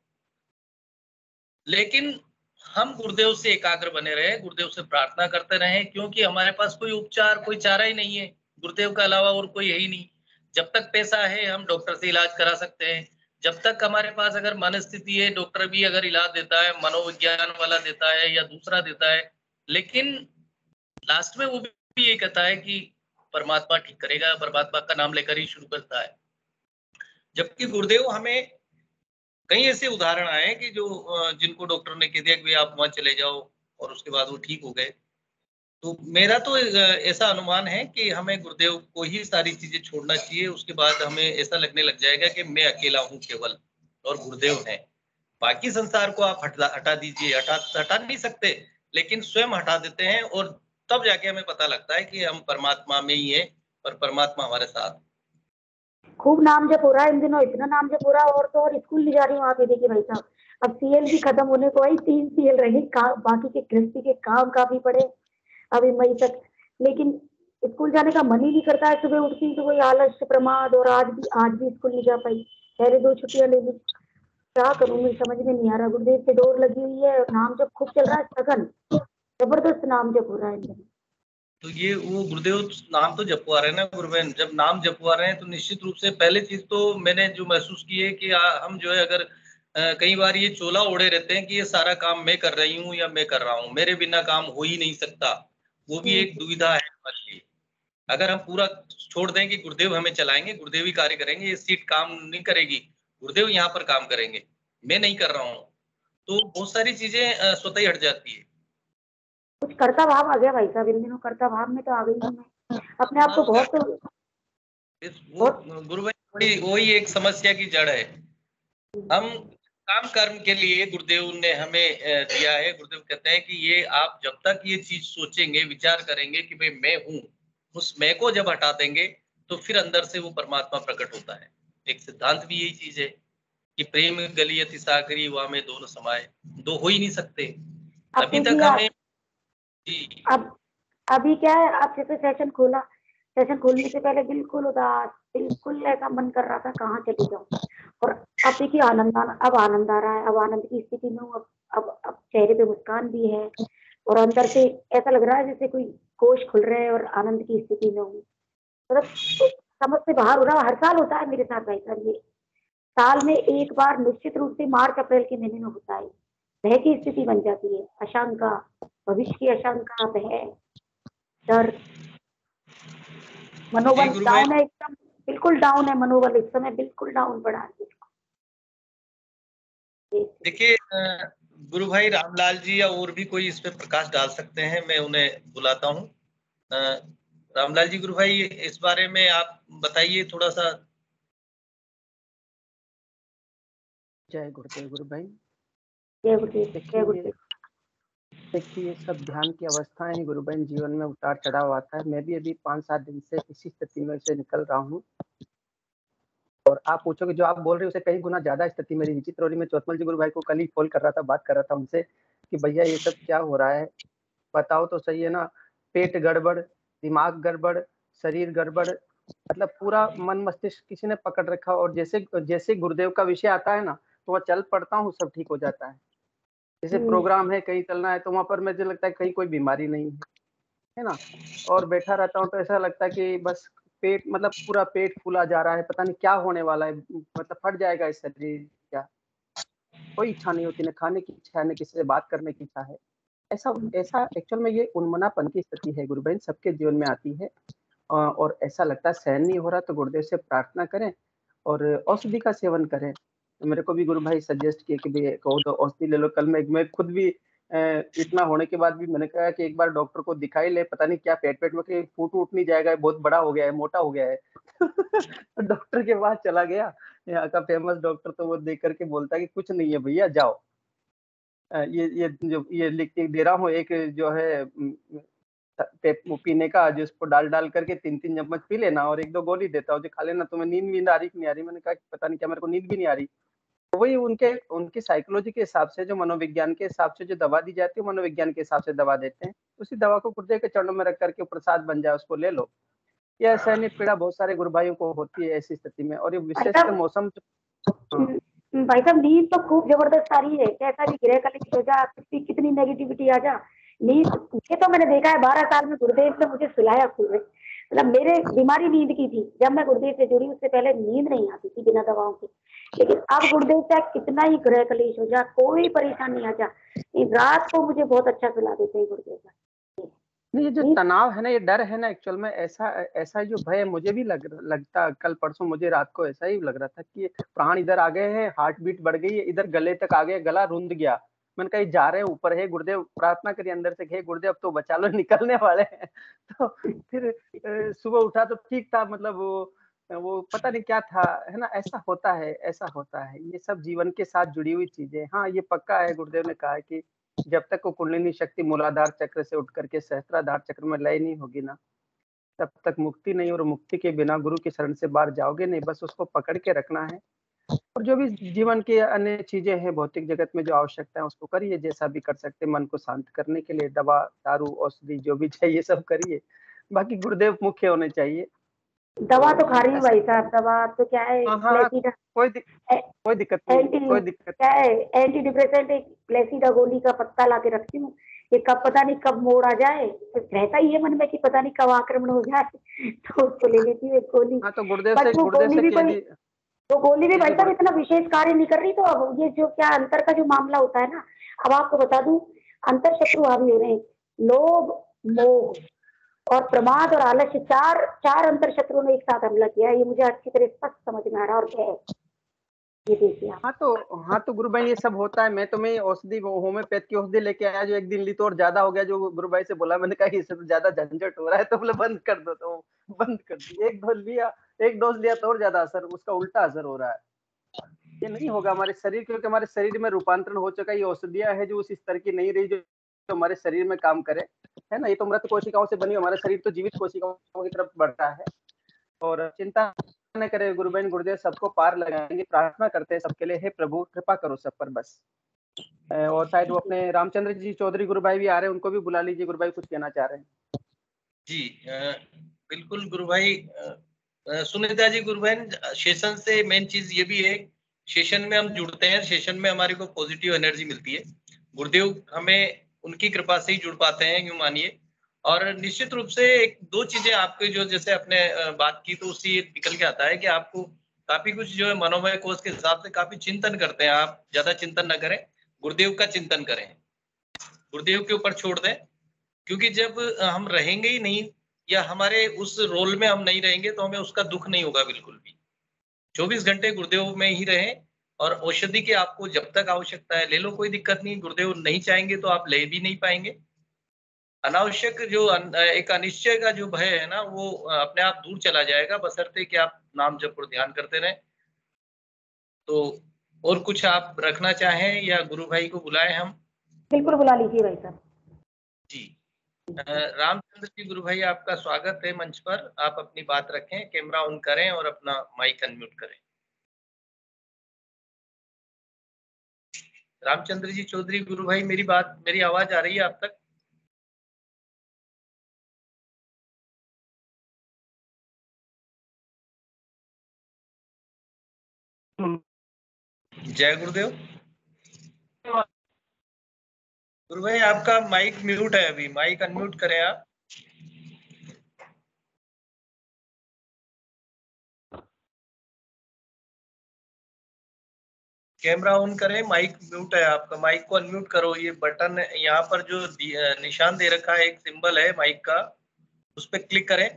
लेकिन हम गुरुदेव से एकाग्र बने रहे, गुरुदेव से प्रार्थना करते रहे, क्योंकि हमारे पास कोई उपचार, कोई चारा ही नहीं है, गुरुदेव का अलावा और कोई है ही नहीं। जब तक पैसा है हम डॉक्टर से इलाज करा सकते हैं, जब तक हमारे पास अगर मनस्थिति है, डॉक्टर भी अगर इलाज देता है, मनोविज्ञान वाला देता है या दूसरा देता है, लेकिन लास्ट में वो भी ये कहता है कि परमात्मा ठीक करेगा, परमात्मा का नाम लेकर ही शुरू करता है। जबकि गुरुदेव हमें कई ऐसे उदाहरण आए कि जो जिनको डॉक्टर ने कह दिया कि आप वहां चले जाओ और उसके बाद वो ठीक हो गए। तो मेरा तो ऐसा अनुमान है कि हमें गुरुदेव को ही सारी चीजें छोड़ना चाहिए। उसके बाद हमें ऐसा लगने लग जाएगा कि मैं अकेला हूँ केवल और गुरुदेव है। बाकी संसार को आप हटा दीजिए, हटा नहीं सकते, लेकिन स्वयं हटा देते हैं, और तब जाके हमें पता लगता है कि हम परमात्मा में ही है और परमात्मा हमारे साथ। खूब नाम जप हो रहा है इन दिनों, इतना नाम जप हो रहा है, और तो और स्कूल नहीं जा रही हूँ। आप ये देखिए भाई साहब, अब सीएल भी खत्म होने को आई, 3 सीएल रहे, बाकी के गृहस्थी के काम काफी पड़े अभी मई तक, लेकिन स्कूल जाने का मन ही नहीं करता है। सुबह उठती तो कोई आलस्य, प्रमाद, और आज भी स्कूल नहीं जा पाई, पहले 2 छुट्टियां ले ली। क्या करूं मैं, समझ में नहीं आ रहा। गुरुदेव से डोर लगी हुई है, नाम जप खूब चल रहा है, सघन जबरदस्त नाम जप हो रहा है। तो ये वो गुरुदेव नाम तो जपवा रहे हैं ना गुरुबहन, जब नाम जपवा रहे हैं तो निश्चित रूप से पहले चीज तो मैंने जो महसूस की है कि हम जो है अगर कई बार ये चोला ओढ़े रहते हैं कि ये सारा काम मैं कर रही हूँ या मैं कर रहा हूँ, मेरे बिना काम हो ही नहीं सकता। वो भी एक दुविधा है हमारे लिए। अगर हम पूरा छोड़ दें कि गुरुदेव हमें चलाएंगे, गुरुदेव ही कार्य करेंगे, ये सीट काम नहीं करेगी, गुरुदेव यहाँ पर काम करेंगे, मैं नहीं कर रहा हूँ, तो बहुत सारी चीजें स्वतः ही हट जाती है। कुछ कर्ता भाव आ गया भाई साहब, इन दिनों कर्ता भाव में तो आ गई हूँ मैं अपने आप को बहुत। वो गुरुभाई वही एक समस्या की जड़ है। हम काम कर्म के लिए गुरुदेव ने हमें दिया है। गुरुदेव कहते हैं कि ये आप जब तक ये चीज सोचेंगे, विचार करेंगे कि भाई मैं हूँ, उस मैं को जब हटा देंगे तो फिर अंदर से वो परमात्मा प्रकट होता है। एक सिद्धांत भी यही चीज है कि प्रेम गलियति सागरी वहां में दोनों समाये, दो हो ही नहीं सकते। अभी तक हमें अब अभी क्या है, अब जैसे सेशन खोला, सेशन खोलने से पहले बिल्कुल उदास, बिल्कुल ऐसा मन कर रहा था कहाँ चली जाऊं, और अब देखिए आनंद आ रहा है, अब आनंद की स्थिति में हूँ। अब चेहरे पे मुस्कान भी है, और अंदर से ऐसा लग रहा है जैसे कोई कोष खुल रहे हैं और आनंद की स्थिति में हूँ। मतलब तो समझ से बाहर हो रहा है। हर साल होता है मेरे साथ भाई साहब, ये साल में एक बार निश्चित रूप से मार्च अप्रैल के महीने में होता है। भय की स्थिति बन जाती है, आशंका, भविष्य की आशंका, भय, डर, मनोबल डाउन है एकदम, बिल्कुल डाउन है मनोबल इस समय, बिल्कुल डाउन पड़ा है। देखिए गुरु भाई रामलाल जी या और भी कोई इस पे प्रकाश डाल सकते हैं, मैं उन्हें बुलाता हूँ। रामलाल जी, गुरु भाई इस बारे में आप बताइए थोड़ा सा। जय गुरुदेव गुरु भाई। जय गुरुदेव। देखिए सब ध्यान की अवस्थाएं हैं गुरु भाई, जीवन में उतार चढ़ाव आता है। मैं भी अभी 5-7 दिन से इसी स्थिति में से निकल रहा हूँ, और आप पूछोगे जो आप बोल रहे हो उससे कई गुना ज्यादा स्थिति मेरी विचित्र हो रही। मैं चौथमल जी गुरु भाई को कल ही कॉल कर रहा था, बात कर रहा था उनसे कि भैया ये सब क्या हो रहा है, बताओ तो सही है ना। पेट गड़बड़, दिमाग गड़बड़, शरीर गड़बड़, मतलब पूरा मन मस्तिष्क किसी ने पकड़ रखा। और जैसे जैसे गुरुदेव का विषय आता है ना, तो वहाँ चल पड़ता हूँ, सब ठीक हो जाता है। जैसे प्रोग्राम है, कहीं चलना है, तो वहाँ पर मुझे लगता है कहीं कोई बीमारी नहीं है ना। और बैठा रहता हूँ तो ऐसा लगता है कि बस पेट, मतलब पूरा पेट फूला जा रहा है, पता नहीं क्या होने वाला है, मतलब फट जाएगा इस शरीर क्या। कोई इच्छा नहीं होती, न खाने की इच्छा है, न किसी से बात करने की इच्छा है। ऐसा ऐसा एक्चुअल में ये उन्मनापन की स्थिति है गुरु बहन, सबके जीवन में आती है। और ऐसा लगता है सहन नहीं हो रहा तो गुरुदेव से प्रार्थना करें और औषधि का सेवन करें। तो मेरे को भी गुरु भाई सजेस्ट किए कि भाई औषधि ले लो। कल मैं खुद भी इतना होने के बाद भी मैंने कहा कि एक बार डॉक्टर को दिखाई ले, पता नहीं क्या पेट में कहीं फूट उठ नहीं जाएगा, बहुत बड़ा हो गया है, मोटा हो गया है। डॉक्टर के पास चला गया, यहाँ का फेमस डॉक्टर, तो वो देख करके बोलता है कि कुछ नहीं है भैया, जाओ ये जो ये लिख के दे रहा हूँ, एक जो है पीने का, जिसको डाल करके 3-3 चम्मच पी लेना और 1-2 गोली देता हूँ, जो खा लेना। तुम्हें नींद आ रही कि नहीं आ रही? मैंने कहा पता नहीं क्या, मेरे को नींद भी नहीं आ रही। वही उनकी साइकोलॉजी के हिसाब से, जो मनोविज्ञान के हिसाब से जो दवा दी जाती है, मनोविज्ञान के हिसाब से दवा देते हैं। उसी दवा को गुरुदेव के चरणों में रख करके प्रसाद बन जाए, उसको ले लो। यह सहनीय पीड़ा बहुत सारे गुरु भाइयों को होती है ऐसी स्थिति में, और ये विशेषकर मौसम। भाई साहब नींद तो खूब जबरदस्त आ रही है, कैसा भी ग्रह कलित हो जा, कितनी नेगेटिविटी आ जा, नींद ये तो मैंने देखा है 12 साल में गुरुदेव ने मुझे सुलाया खूब। मतलब मेरे बीमारी नींद की थी, जब मैं गुरुदेव से जुड़ी उससे पहले नींद नहीं आती थी बिना दवाओं की। लेकिन अब गुरुदेव से कितना ही ग्रह कलेश हो जा, कोई परेशानी आ जा, रात को मुझे बहुत अच्छा सुला देते हैं गुरुदेव का। ये जो तनाव है ना, ये डर है ना, एक्चुअल में ऐसा जो भय मुझे भी लगता, कल परसों मुझे रात को ऐसा ही लग रहा था कि प्राण इधर आ गए हैं, हार्ट बीट बढ़ गई है, इधर गले तक आ गया, गला रुंध गया। मैंने कहा जा रहे हैं ऊपर है गुरुदेव, प्रार्थना करिए अंदर से, हे गुरुदेव अब तो बचा लो, निकलने वाले हैं। तो फिर सुबह उठा तो ठीक था, मतलब वो पता नहीं क्या था, है ना। ऐसा होता है, ऐसा होता है, ये सब जीवन के साथ जुड़ी हुई चीजें। हाँ, ये पक्का है, गुरुदेव ने कहा है कि जब तक वो कुंडलिनी शक्ति मूलाधार चक्र से उठ करके सहस्त्राधार चक्र में लय नहीं होगी ना, तब तक मुक्ति नहीं। और मुक्ति के बिना गुरु की शरण से बाहर जाओगे नहीं, बस उसको पकड़ के रखना है। और जो भी जीवन की अन्य चीजें हैं, भौतिक जगत में जो आवश्यकता है उसको करिए, जैसा भी कर सकते, मन को शांत करने के लिए दवा, दारू, औषधि जो भी चाहिए सब करिए, बाकी गुरुदेव मुख्य होने चाहिए। दवा तो खा रही हूँ भाई साहब, दवा तो क्या है, कोई दिक्कत नहीं, क्या है, एंटी डिप्रेसेंट एक प्लेसिडा गोली का पत्ता ला के रखती हूँ, ये कब पता नहीं कब मोड़ आ जाए, तो रहता ही है मन में कि पता नहीं कब आक्रमण हो जाए, तो उसको ले लेती हूँ एक गोली। हाँ, तो गुरुदेव से वो गोली भी भाई साहब इतना विशेष कार्य नहीं कर रही। तो अब ये जो क्या अंतर का जो मामला होता है ना, अब आपको बता दूं, अंतर शत्रु हावी हो रहे हैं, लोभ, मोह और प्रमाद और आलस्य, चार अंतर शत्रुओं ने एक साथ हमला किया है। ये मुझे अच्छी तरह स्पष्ट समझ में आ रहा। और क्या है ये देखिए आप। हाँ तो गुरु भाई ये सब होता है। मैं औषधि, होम्योपैथ की औषधि लेके आया, जो एक दिन ली तो और ज्यादा हो गया। जो गुरु भाई से बोला, मैंने कहा इससे तो ज्यादा झंझट हो रहा है, तो बोले बंद कर दो, तो बंद कर दी। एक डोज लिया तो और ज्यादा असर, उसका उल्टा असर हो रहा है। ये नहीं होगा हमारे शरीर, क्योंकि हमारे शरीर में रूपांतरण हो चुका है। ये औषधियां है जो उस स्तर की नहीं रही जो हमारे शरीर में काम करे, है ना। ये तो मृत कोशिकाओं से बनी, हमारा शरीर तो जीवित कोशिकाओं की तरफ बढ़ता है। और चिंता न करे, गुरु बहन गुरुदेव सबको पार लगाएंगे। प्रार्थना करते हैं सबके लिए, हे प्रभु कृपा करो सब पर बस। और शायद वो अपने रामचंद्र जी चौधरी गुरु भाई भी आ रहे हैं, उनको भी बुला लीजिए। गुरु भाई कुछ कहना चाह रहे हैं। जी बिल्कुल गुरु भाई। सुनीता जी, गुरु बहन, सेशन से मेन चीज ये भी है, सेशन में हम जुड़ते हैं, सेशन में हमारे को पॉजिटिव एनर्जी मिलती है। गुरुदेव हमें उनकी कृपा से ही जुड़ पाते हैं, यूं मानिए। और निश्चित रूप से एक दो चीजें आपके जो जैसे आपने बात की, तो उसी निकल के आता है कि आपको काफी कुछ जो है मनोमय कोष के हिसाब से काफी चिंतन करते हैं आप। ज्यादा चिंतन न करें, गुरुदेव का चिंतन करें, गुरुदेव के ऊपर छोड़ दें। क्योंकि जब हम रहेंगे ही नहीं, या हमारे उस रोल में हम नहीं रहेंगे, तो हमें उसका दुख नहीं होगा बिल्कुल भी। 24 घंटे गुरुदेव में ही रहें। और औषधि की आपको जब तक आवश्यकता है ले लो, कोई दिक्कत नहीं। गुरुदेव नहीं चाहेंगे तो आप ले भी नहीं पाएंगे। अनावश्यक जो एक अनिश्चय का जो भय है ना, वो अपने आप दूर चला जाएगा, बशर्ते कि आप नाम जप पर ध्यान करते रहें। तो और कुछ आप रखना चाहें या गुरु भाई को बुलाएं हम? बिल्कुल बुला लीजिए भाई साहब जी। रामचंद्र जी, गुरु भाई आपका स्वागत है मंच पर। आप अपनी बात रखें, कैमरा ऑन करें और अपना माइक अनम्यूट करें। रामचंद्र जी चौधरी गुरु भाई, मेरी आवाज आ रही है आप तक? जय गुरुदेव। गुरु भाई आपका माइक म्यूट है, अभी माइक अनम्यूट करें आप। कैमरा ऑन करें, माइक म्यूट है आपका, माइक को अनम्यूट करो। ये बटन यहाँ पर जो निशान दे रखा है, एक सिंबल है माइक का, उस पर क्लिक करें।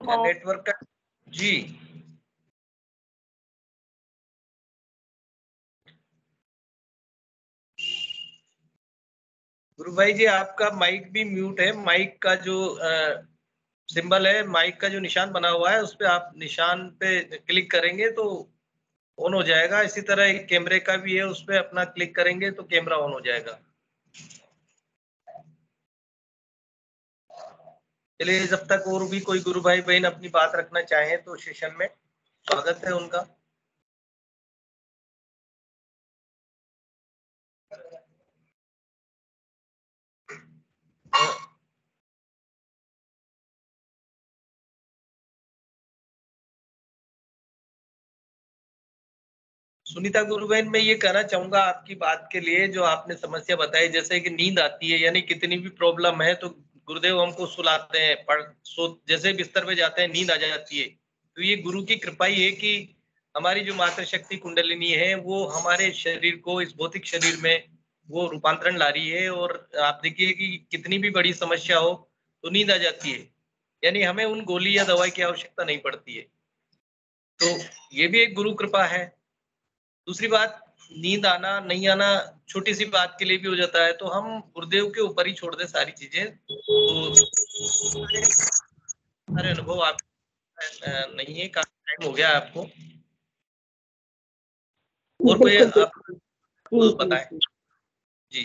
नेटवर्क का जी। गुरु भाई जी आपका माइक भी म्यूट है। माइक का जो सिंबल है, माइक का जो निशान बना हुआ है, उस पे आप निशान पे क्लिक करेंगे तो ऑन हो जाएगा। इसी तरह एक कैमरे का भी है, उस पर अपना क्लिक करेंगे तो कैमरा ऑन हो जाएगा। चलिए, जब तक और भी कोई गुरु भाई बहन अपनी बात रखना चाहे तो सेशन में स्वागत है उनका। सुनीता गुरु बहन, मैं ये कहना चाहूंगा आपकी बात के लिए, जो आपने समस्या बताई, जैसे कि नींद आती है, यानी कितनी भी प्रॉब्लम है तो गुरुदेव हमको सुलाते हैं, जैसे बिस्तर पे जाते हैं नींद आ जाती है, तो ये गुरु की कृपा ही है कि हमारी जो मातृशक्ति कुंडलिनी है वो हमारे शरीर को, इस भौतिक शरीर में वो रूपांतरण ला रही है। और आप देखिए कि कितनी भी बड़ी समस्या हो तो नींद आ जाती है, यानी हमें उन गोली या दवाई की आवश्यकता नहीं पड़ती है। तो ये भी एक गुरु कृपा है। दूसरी बात, नींद आना नहीं आना छोटी सी बात के लिए भी हो जाता है, तो हम गुरुदेव के ऊपर ही छोड़ दें सारी चीजें। तो सारे अनुभव आप नहीं है, काफी टाइम हो गया आपको। और कोई आप बताएं। जी,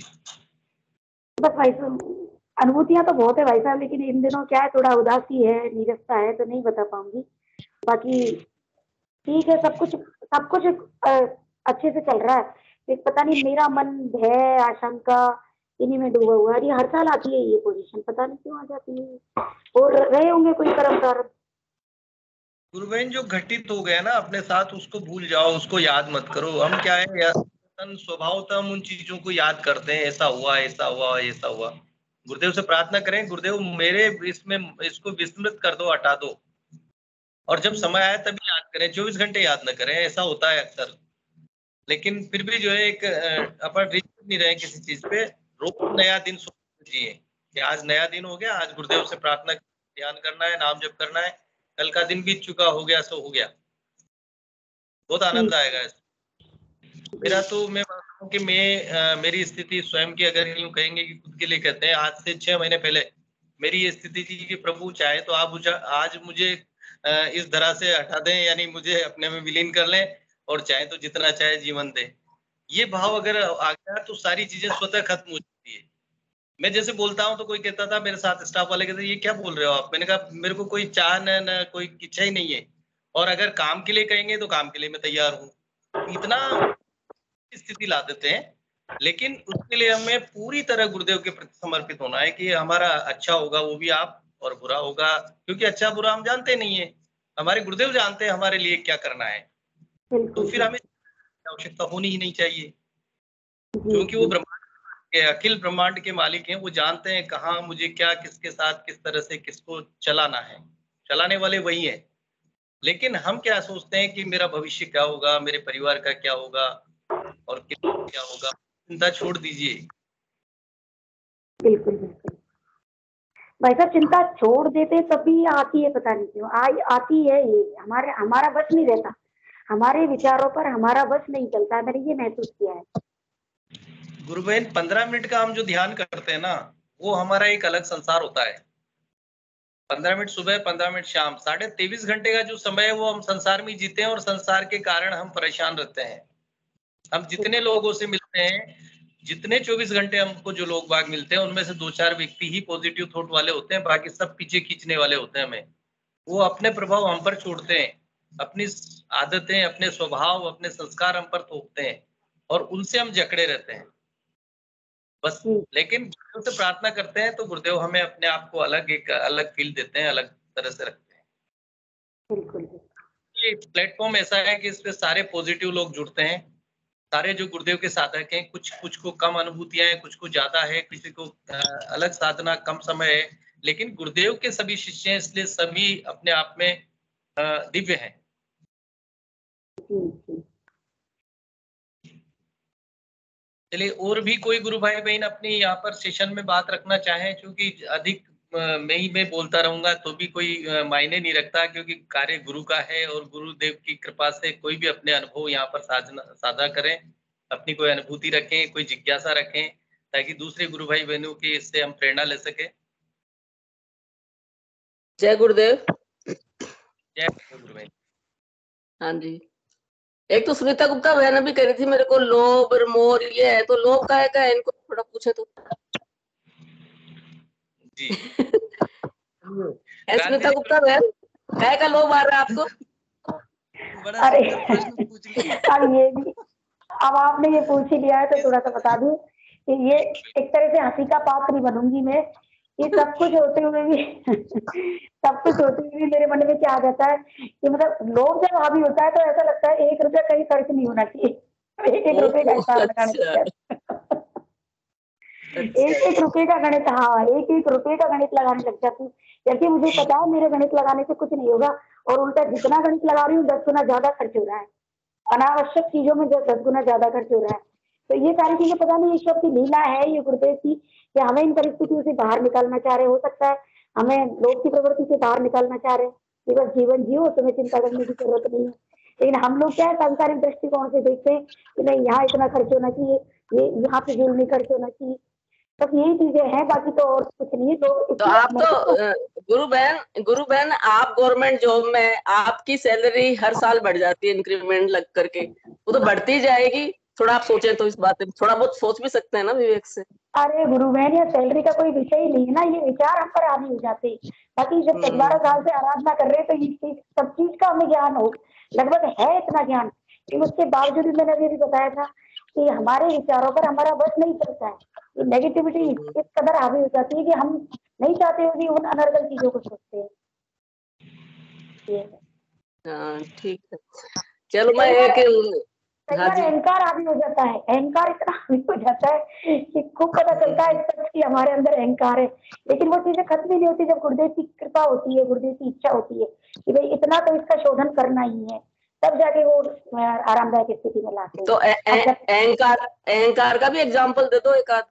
बस भाई साहब, अनुभूतियां तो बहुत है भाई साहब, लेकिन इन दिनों क्या है, थोड़ा उदासी है, नीरसता है, तो नहीं बता पाऊंगी। बाकी ठीक है, सब कुछ अच्छे से चल रहा है। एक पता नहीं, मेरा मन भय आशंका इन्हीं में डूबा हुआ है। ये हर साल आती है ये पोजीशन, पता नहीं क्यों आ जाती है, और रहे होंगे कोई कर्म कारण। गुरु बहन, जो घटित हो गया ना अपने साथ उसको भूल जाओ, उसको याद मत करो। हम क्या है यार, स्वभावतः हम उन चीजों को याद करते हैं, ऐसा हुआ ऐसा हुआ ऐसा हुआ। गुरुदेव से प्रार्थना करें, गुरुदेव मेरे इसमें इसको विस्मृत कर दो, हटा दो, और जब समय आए तभी याद करें। 24 घंटे याद न करें, ऐसा होता है अक्सर। लेकिन फिर भी जो है एक अपन रिच नहीं रहे किसी चीज पे। रोज नया दिन जिए कि आज नया दिन हो गया, आज गुरुदेव से प्रार्थना ध्यान करना है, नाम जप करना है, कल का दिन बीत चुका, हो गया सो हो गया। बहुत आनंद आएगा इसमें। मेरा तो मैं मानता हूँ कि मेरी स्थिति स्वयं की, अगर यूं कहेंगे कि खुद के लिए कहते हैं, आज से 6 महीने पहले मेरी ये स्थिति थी कि प्रभु चाहे तो आप आज मुझे इस धरा से हटा दें, यानी मुझे अपने में विलीन कर लें, और चाहे तो जितना चाहे जीवन दे। ये भाव अगर आ गया तो सारी चीजें स्वतः खत्म हो जाती है। मैं जैसे बोलता हूँ तो कोई कहता था, मेरे साथ स्टाफ वाले कहते ये क्या बोल रहे हो आप। मैंने कहा मेरे को कोई चाह न कोई इच्छा ही नहीं है, और अगर काम के लिए कहेंगे तो काम के लिए मैं तैयार हूँ। इतना स्थिति ला देते हैं, लेकिन उसके लिए हमें पूरी तरह गुरुदेव के प्रति समर्पित होना है कि हमारा अच्छा होगा वो भी आप, और बुरा होगा, क्योंकि अच्छा बुरा हम जानते नहीं है, हमारे गुरुदेव जानते हैं हमारे लिए क्या करना है। तो फिर हमें आवश्यकता होनी ही नहीं चाहिए, क्योंकि वो ब्रह्मांड के, अखिल ब्रह्मांड के मालिक हैं। वो जानते हैं कहाँ मुझे क्या, किसके साथ किस तरह से किसको चलाना है। चलाने वाले वही है। लेकिन हम क्या सोचते हैं कि मेरा भविष्य क्या होगा, मेरे परिवार का क्या होगा, और क्या होगा। चिंता छोड़ दीजिए। बिल्कुल बिल्कुल भाई साहब, चिंता छोड़ देते तभी आती है, पता नहीं क्यों आती है। ये हमारा बस नहीं रहता, हमारे विचारों पर हमारा बस नहीं चलता है, मैंने ये महसूस किया है। गुरु बहन, 15 मिनट का हम जो ध्यान करते हैं ना, वो हमारा एक अलग संसार होता है। 15 मिनट सुबह, 15 मिनट शाम, 23.5 घंटे का जो समय है वो हम संसार में जीते हैं, और संसार के कारण हम परेशान रहते हैं। हम जितने लोगों से मिलते हैं, जितने 24 घंटे हमको जो लोग बाग मिलते हैं, उनमें से 2-4 व्यक्ति ही पॉजिटिव थॉट वाले होते हैं, बाकी सब पीछे खींचने वाले होते हैं हमें। वो अपने प्रभाव हम पर छोड़ते हैं, अपनी आदतें, अपने स्वभाव, अपने संस्कार हम पर थोपते हैं, और उनसे हम जकड़े रहते हैं बस। लेकिन गुरुदेव से प्रार्थना करते हैं तो गुरुदेव हमें अपने आप को एक अलग फील देते हैं, अलग तरह से रखते हैं। बिल्कुल ये प्लेटफॉर्म ऐसा है कि इस पे सारे पॉजिटिव लोग जुड़ते हैं, सारे जो गुरुदेव के साधक हैं। कुछ को कम अनुभूतियां हैं, कुछ को ज्यादा है, किसी को अलग साधना, कम समय है, लेकिन गुरुदेव के सभी शिष्य हैं, इसलिए सभी अपने आप में दिव्य हैं। चलिए, और भी कोई गुरु भाई बहन अपनी यहाँ पर सेशन में बात रखना चाहें, क्योंकि अधिक मैं बोलता रहूंगा तो भी कोई मायने नहीं रखता, क्योंकि कार्य गुरु का है, और गुरुदेव की कृपा से कोई भी अपने अनुभव यहाँ पर साझा करें, अपनी कोई अनुभूति रखें, कोई जिज्ञासा रखें, ताकि दूसरे गुरु भाई बहनों की इससे हम प्रेरणा ले सके। जय गुरुदेव। जय गुरु भाई। हाँ जी। एक तो सुनीता गुप्ता बहन भी कह रही थी मेरे को लोभ और मोर ये है, तो लोभ का है इनको थोड़ा पूछे तो। जी सुनीता गुप्ता बहन, काय का लोभ आ रहा है आपको? बड़ा अरे सुंदर प्रश्न पूछ लिया। अब ये भी, अब आपने ये पूछ ही लिया है तो थोड़ा सा बता दूं कि ये एक तरह से हंसी का पात्र ही बनूंगी मैं। ये सब कुछ होते हुए भी सब कुछ होते हुए भी मेरे मन में क्या आ जाता है कि मतलब लोग जब हावी होता है तो ऐसा लगता है 1 रुपया कहीं खर्च नहीं होना चाहिए। 1 रुपये का हिसाब लगाने लग अच्छा जाते, अच्छा। 1 रुपये का गणित, हाँ 1 रुपये का गणित लगाने लग जाती हूँ, जबकि मुझे पता है मेरे गणित लगाने से कुछ नहीं होगा, और उल्टा जितना गणित लगा रही हूँ 10 गुना ज्यादा खर्च हो रहा है, अनावश्यक चीजों में 10 गुना ज्यादा खर्च हो रहा है। तो ये सारी चीजें पता नहीं ईश्वर की लीला है ये गुरुदेव की, कि हमें इन परिस्थितियों से बाहर निकालना चाह रहे, हो सकता है हमें लोभ की प्रवृत्ति से बाहर निकालना चाह रहे कि बस जीवन जियो, तुम्हें चिंता करने की जरूरत नहीं है। लेकिन हम लोग क्या है सांसारिक दृष्टिकोण से देखते हैं कि नहीं यहाँ इतना खर्च होना चाहिए, ये यहाँ फिजूल नहीं खर्च होना चाहिए, बस यही चीजें हैं, बाकी तो और कुछ नहीं है। तो आप तो गुरु बहन आप गवर्नमेंट जॉब में आपकी सैलरी हर साल बढ़ जाती है इंक्रीमेंट लग करके, वो तो बढ़ती जाएगी। थोड़ा आप सोचें तो इस बात में थोड़ा बहुत सोच भी सकते हैं ना विवेक से। अरे गुरु बहन, ये सैलरी का कोई विषय ही नहीं है ना, ये विचार हम पर हावी हो जाते हैं। बाकी जब 10-12 साल से आराधना कर रहे हैं तो ये चीज सब चीज का हमें ज्ञान हो, लगभग है इतना ज्ञान, लेकिन उसके बावजूद भी मैंने अभी भी बताया था कि हमारे विचारों पर हमारा बस नहीं चलता है। ये नेगेटिविटी इस कदर हावी हो जाती है कि हम नहीं चाहते हुए भी उन अनर्गल चीजों को सोचते हैं। हाँ ठीक है, चलो मैं कई बार एक कई हाँ बार जी अहंकार आदि हो जाता है, अहंकार इतना आदि हो जाता है कि खूब पता चलता है इस सच की हमारे अंदर अहंकार है, लेकिन वो चीजें खत्म ही नहीं होती जब गुरुदेव की कृपा होती है, गुरुदेव की इच्छा होती है कि भाई इतना तो इसका शोधन करना ही है, तब जाके वो आरामदायक स्थिति में लाते हैं। तो अहंकार का भी एग्जाम्पल दे दो एक आध।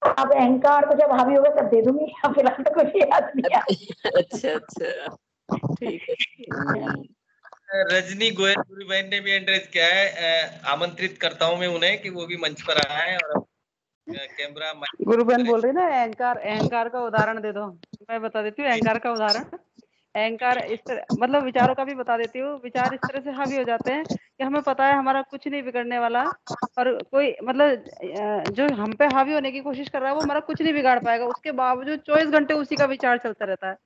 अब अहंकार तो जब हावी होगा तब दे दूंगी, अब फिलहाल तो कुछ याद नहीं आ अच्छा अच्छा ठीक है। रजनी गोयल गुरु बहन ने भी एंट्रेस किया है, आमंत्रित करता हूं मैं उन्हें कि वो भी मंच पर आए और कैमरा गुरु बहन बोल रही ना अहंकार, अहंकार का उदाहरण दे दो। मैं बता देती हूँ अहंकार का उदाहरण। अहंकार इस तरह, मतलब विचारों का भी बता देती हूँ। विचार इस तरह से हावी हो जाते हैं कि हमें पता है हमारा कुछ नहीं बिगड़ने वाला, और कोई मतलब जो हम पे हावी होने की कोशिश कर रहा है वो हमारा कुछ नहीं बिगाड़ पाएगा, उसके बावजूद 24 घंटे उसी का विचार चलता रहता है।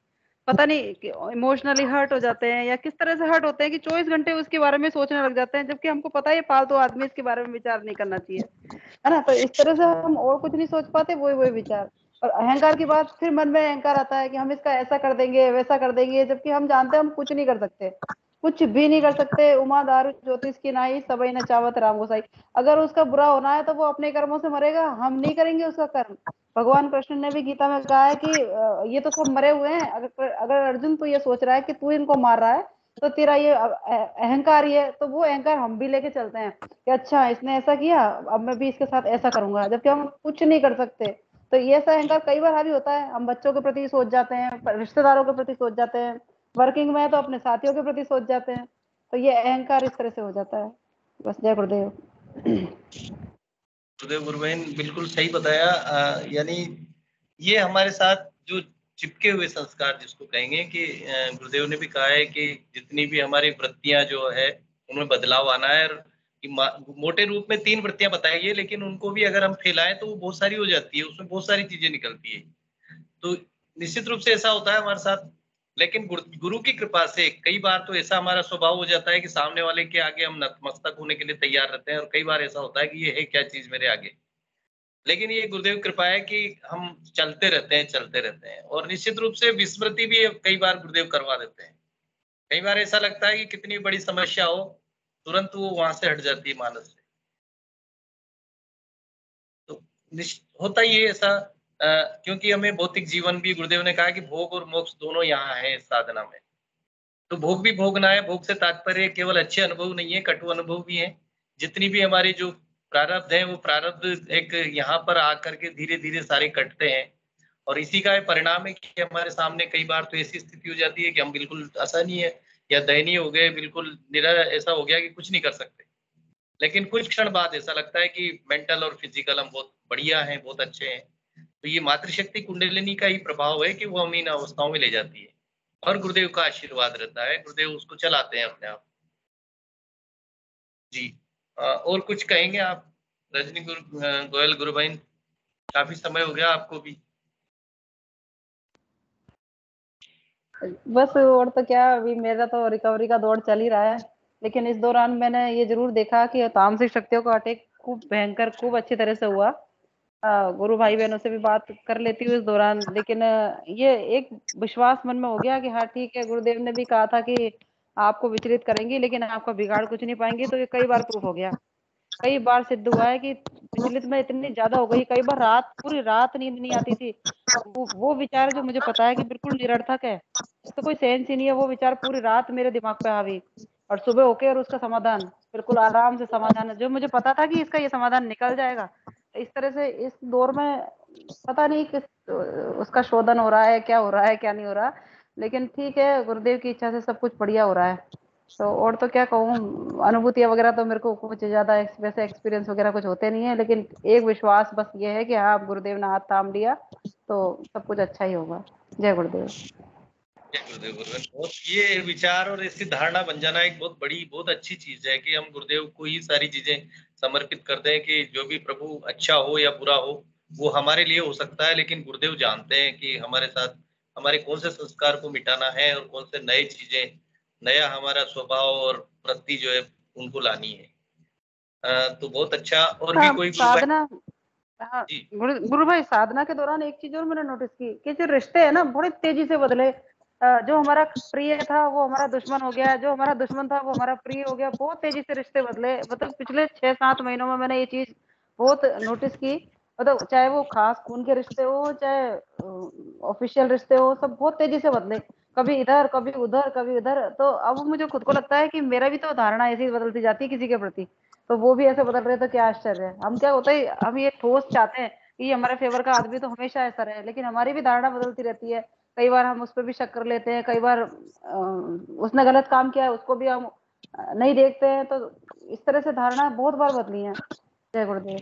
पता नहीं इमोशनली हर्ट हो जाते हैं या किस तरह से हर्ट होते हैं कि 24 घंटे उसके बारे में सोचने लग जाते हैं, जबकि हमको पता है ये फालतू आदमी, इसके बारे में विचार नहीं करना चाहिए, है ना। तो इस तरह से हम और कुछ नहीं सोच पाते, वही वही विचार। और अहंकार की बात, फिर मन में अहंकार आता है कि हम इसका ऐसा कर देंगे वैसा कर देंगे, जबकि हम जानते हैं हम कुछ नहीं कर सकते, कुछ भी नहीं कर सकते। उमा दारू ज्योतिष की नाई, सबई न चावत राम गोसाई। अगर उसका बुरा होना है तो वो अपने कर्मों से मरेगा, हम नहीं करेंगे उसका कर्म। भगवान कृष्ण ने भी गीता में कहा है कि ये तो सब मरे हुए हैं, अगर अगर अर्जुन तू ये सोच रहा है कि तू इनको मार रहा है तो तेरा ये अहंकार ही है। तो वो अहंकार हम भी लेके चलते हैं कि अच्छा इसने ऐसा किया, अब मैं भी इसके साथ ऐसा करूंगा, जबकि हम कुछ नहीं कर सकते। तो ये ऐसा अहंकार कई बार हावी होता है, हम बच्चों के प्रति सोच जाते हैं, रिश्तेदारों के प्रति सोच जाते हैं, वर्किंग में है तो अपने साथियों के प्रति सोच जाते हैं। तो ये अहंकार इस तरह से हो जाता है। बस जय गुरुदेव। गुरुदेव गुरु बहन बिल्कुल सही बताया। यानी ये हमारे साथ जो चिपके हुए संस्कार जिसको कहेंगे कि गुरुदेव ने भी कहा है कि जितनी भी हमारी वृत्तियां जो है उनमें बदलाव आना है, और मोटे रूप में 3 वृत्तियां बताई है, लेकिन उनको भी अगर हम फैलाएं तो वो बहुत सारी हो जाती है, उसमें बहुत सारी चीजें निकलती है। तो निश्चित रूप से ऐसा होता है हमारे साथ, लेकिन गुरु की कृपा से कई बार तो ऐसा हमारा स्वभाव हो जाता है कि सामने वाले के आगे हम नतमस्तक होने के लिए तैयार रहते हैं, और कई बार ऐसा होता है कि ये है क्या चीज मेरे आगे। लेकिन ये गुरुदेव कृपा है कि हम चलते रहते हैं, और निश्चित रूप से विस्मृति भी कई बार गुरुदेव करवा देते हैं। कई बार ऐसा लगता है कि कितनी बड़ी समस्या हो, तुरंत वो वहां से हट जाती है मानस से। तो होता ही है ऐसा, क्योंकि हमें भौतिक जीवन भी, गुरुदेव ने कहा कि भोग और मोक्ष दोनों यहाँ है इस साधना में। तो भोग भी भोगना है, भोग से तात्पर्य केवल अच्छे अनुभव नहीं है, कटु अनुभव भी है। जितनी भी हमारी जो प्रारब्ध है वो प्रारब्ध एक यहाँ पर आकर के धीरे धीरे सारे कटते हैं, और इसी का परिणाम है कि हमारे सामने कई बार तो ऐसी स्थिति हो जाती है कि हम बिल्कुल असहनीय या दयनीय हो गए, बिल्कुल निरा ऐसा हो गया कि कुछ नहीं कर सकते। लेकिन कुछ क्षण बाद ऐसा लगता है कि मेंटल और फिजिकल हम बहुत बढ़िया हैं, बहुत अच्छे हैं। तो ये मातृशक्ति कुंडलिनी का ही प्रभाव है कि वो हम इन अवस्थाओं में ले जाती है, और गुरुदेव का आशीर्वाद रहता है, गुरुदेव उसको चलाते हैं अपने आप। जी। और कुछ कहेंगे आप रजनी गोयल गुरु भाई? काफी समय हो गया आपको भी। बस और तो क्या, अभी मेरा तो रिकवरी का दौर चल ही रहा है, लेकिन इस दौरान मैंने ये जरूर देखा कि तामसिक शक्तियों का अटैक खूब भयंकर, खूब अच्छी तरह से हुआ। गुरु भाई बहनों से भी बात कर लेती हूँ इस दौरान, लेकिन ये एक विश्वास मन में हो गया कि हाँ ठीक है, गुरुदेव ने भी कहा था कि आपको विचलित करेंगी लेकिन आपका बिगाड़ कुछ नहीं पाएंगे, तो ये कई बार प्रूफ हो गया। कई बार सिद्ध हुआ है कि विचलित में इतनी ज्यादा हो गई, कई बार पूरी रात नींद नहीं आती थी। वो विचार जो मुझे पता है कि बिल्कुल निरर्थक है, तो कोई सेंस ही नहीं है, वो विचार पूरी रात मेरे दिमाग पे हावी, और सुबह होके और उसका समाधान बिल्कुल आराम से समाधान है, जो मुझे पता था कि इसका ये समाधान निकल जाएगा। इस तरह से इस दौर में पता नहीं किस उसका शोधन हो रहा है, क्या हो रहा है क्या नहीं हो रहा, लेकिन ठीक है, गुरुदेव की इच्छा से सब कुछ बढ़िया हो रहा है। तो और तो क्या कहूँ, अनुभूतियां वगैरह तो मेरे को कुछ ज्यादा वैसे एक्सपीरियंस वगैरह कुछ होते नहीं है, लेकिन एक विश्वास बस ये है कि हाँ गुरुदेव ने हाथ थाम लिया तो सब कुछ अच्छा ही होगा। जय गुरुदेव। जय गुरुदेव। बहुत ये विचार और इसकी धारणा बन जाना एक बहुत बड़ी, बहुत अच्छी चीज है कि हम गुरुदेव को ही सारी चीजें समर्पित कर दें कि जो भी प्रभु अच्छा हो या बुरा हो वो हमारे लिए हो सकता है, लेकिन गुरुदेव जानते हैं कि हमारे साथ हमारे कौन से संस्कार को मिटाना है और कौन से नए चीजें, नया हमारा स्वभाव और वृत्ति जो है उनको लानी है। तो बहुत अच्छा। और भी कोई गुरु भाई? साधना, हाँ जी गुरु भाई, साधना के दौरान एक चीज और मैंने नोटिस की कि जो रिश्ते हैं ना बड़े तेजी से बदले। जो हमारा प्रिय था वो हमारा दुश्मन हो गया, जो हमारा दुश्मन था वो हमारा प्रिय हो गया, बहुत तेजी से रिश्ते बदले। मतलब पिछले 6-7 महीनों में मैंने ये चीज बहुत नोटिस की। मतलब चाहे वो खास खून के रिश्ते हो, चाहे ऑफिशियल रिश्ते हो, सब बहुत तेजी से बदले, कभी इधर कभी उधर कभी उधर। तो अब मुझे खुद को लगता है कि मेरा भी तो धारणा ऐसी बदलती जाती है किसी के प्रति, तो वो भी ऐसे बदल रहे, तो क्या आश्चर्य है। हम क्या होता है, हम ये ठोस चाहते हैं कि ये हमारे फेवर का आदमी तो हमेशा ऐसा रहे, लेकिन हमारी भी धारणा बदलती रहती है। कई बार हम उस पर भी शक कर लेते हैं, कई बार उसने गलत काम किया है उसको भी हम नहीं देखते हैं, तो इस तरह से धारणा बहुत बार बदली है। जय गुरुदेव।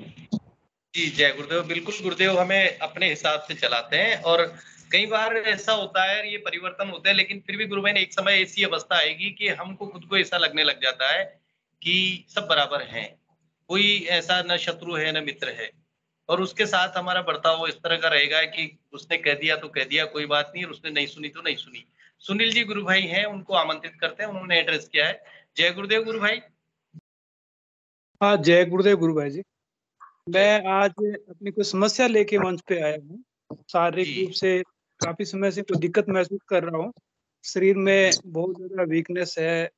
जी। जय गुरुदेव। बिल्कुल, गुरुदेव हमें अपने हिसाब से चलाते हैं और कई बार ऐसा होता है, ये परिवर्तन होते हैं, लेकिन फिर भी गुरु भाई ने एक समय ऐसी अवस्था आएगी कि हमको खुद को ऐसा लगने लग जाता है कि सब बराबर हैं, कोई ऐसा न शत्रु है न मित्र है, और उसके साथ हमारा बर्ताव इस तरह का रहेगा कि उसने कह दिया तो कह दिया, कोई बात नहीं, और उसने नहीं सुनी तो नहीं सुनी। सुनील जी गुरु भाई हैं, उनको आमंत्रित करते हैं, उन्होंने एड्रेस किया है। जय गुरुदेव गुरु भाई। हाँ, जय गुरुदेव गुरु भाई जी। मैं आज अपनी कोई समस्या लेके मंच पे आया हूँ। शारीरिक रूप से काफी समय से कोई दिक्कत महसूस कर रहा हूँ। शरीर में बहुत ज्यादा वीकनेस है